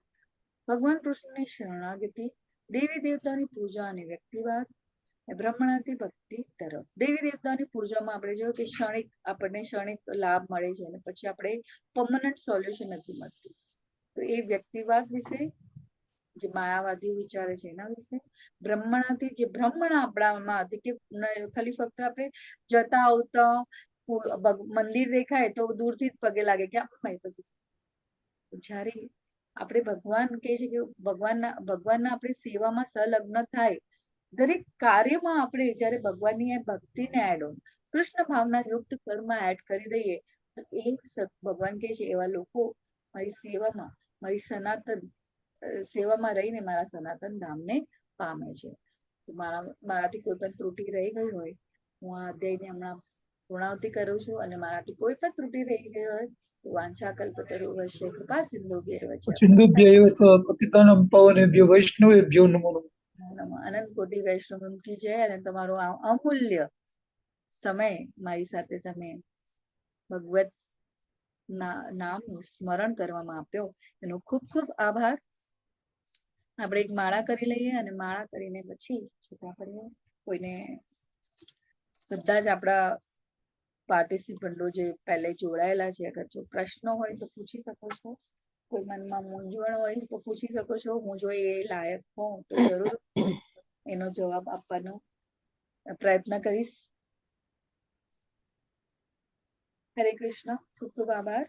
ભગવાન કૃષ્ણની શરણાગતિ, દેવી દેવતાની પૂજા અને વ્યક્તિવાદ, બ્રહ્મણાથી ભક્તિ તરફ. દેવી દેવતાની પૂજામાં આપણે જોયું કે આપણને ક્ષણિક લાભ મળે છે અને પછી આપણે પરમનન્ટ સોલ્યુશન નથી મળતું. તો એ વ્યક્તિવાદ વિશે, જે માયાવાદી વિચારે છે એના વિશે, બ્રહ્મણાથી જે બ્રહ્મણા આપણામાં હતી કે ખાલી ફક્ત આપણે જતા આવતા મંદિર દેખાય તો દૂરથી જ પગે લાગે કે મારી પાસે. જ્યારે આપણે ભગવાન કહે છે કે ભગવાનના આપણી સેવામાં સંલગ્ન થાય, દરેક કાર્યમાં આપણે જયારે ભગવાનની ભક્તિને એડ ઓન કૃષ્ણ ભાવના યુક્ત કર્મ એડ કરી દઈએ, તો એ ભગવાન કહે છે એવા લોકો મારી સેવામાં, મારી સનાતન સેવામાં રહીને મારા સનાતન ધામને પામે છે. તો મારાથી કોઈ પણ ત્રુટિ રહી ગઈ હોય, હું આ અધ્યાયને હમણાં પૂર્ણાવતી કરું છું, અને મારાથી કોઈ પણ ત્રુટિ રહી ગઈ હોય તો વાંછા કલ્પતરુભ્યશ્ચ કૃપા સિંધુભ્યૈવ ચ સિંધુભ્યૈવ ચ પતિતાનાં પાવનેભ્યો વૈષ્ણવેભ્યો નમો નમઃ. અનંત કોટી વૈષ્ણવ કી જય. અને તમારો આ અમૂલ્ય સમય મારી સાથે તમે ભગવત નામનું સ્મરણ કરવામાં આપ્યો એનો ખૂબ ખૂબ આભાર. આપણે એક માળા કરી લઈએ અને માળા કરીને પછી છૂટા પડીએ. કોઈને બધા જ આપણા પાર્ટિસિપન્ટો જે પહેલે જોડાયેલા છે, અગર જો પ્રશ્નો હોય તો પૂછી શકો છો, કોઈ મનમાં મૂંઝવણ હોય તો પૂછી શકો છો. હું જો એ લાયક હોઉં તો જરૂર એનો જવાબ આપવાનો પ્રયત્ન કરીશ. હરે કૃષ્ણ, ખૂબ ખૂબ આભાર.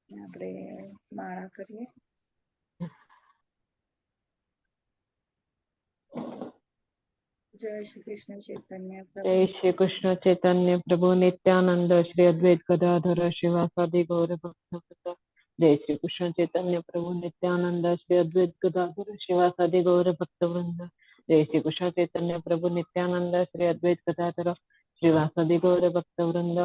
આપણે માળા કરીએ. જય શ્રી કૃષ્ણ ચૈતન્ય પ્રભુ जय श्री कृष्ण चैतन्य प्रभु नित्यानंद श्री अद्वैत गदाधर शिवासादि गौर भक्तवृंद। जय श्री कृष्ण चैतन्य प्रभु नित्यानंद श्री अद्वैत गदाधर शिवासादि गौर भक्तवृंद। जय श्री कृष्ण चैतन्य प्रभु नित्यानंद श्री अद्वैत गदाधर शिवासादि गौर भक्तवृंद।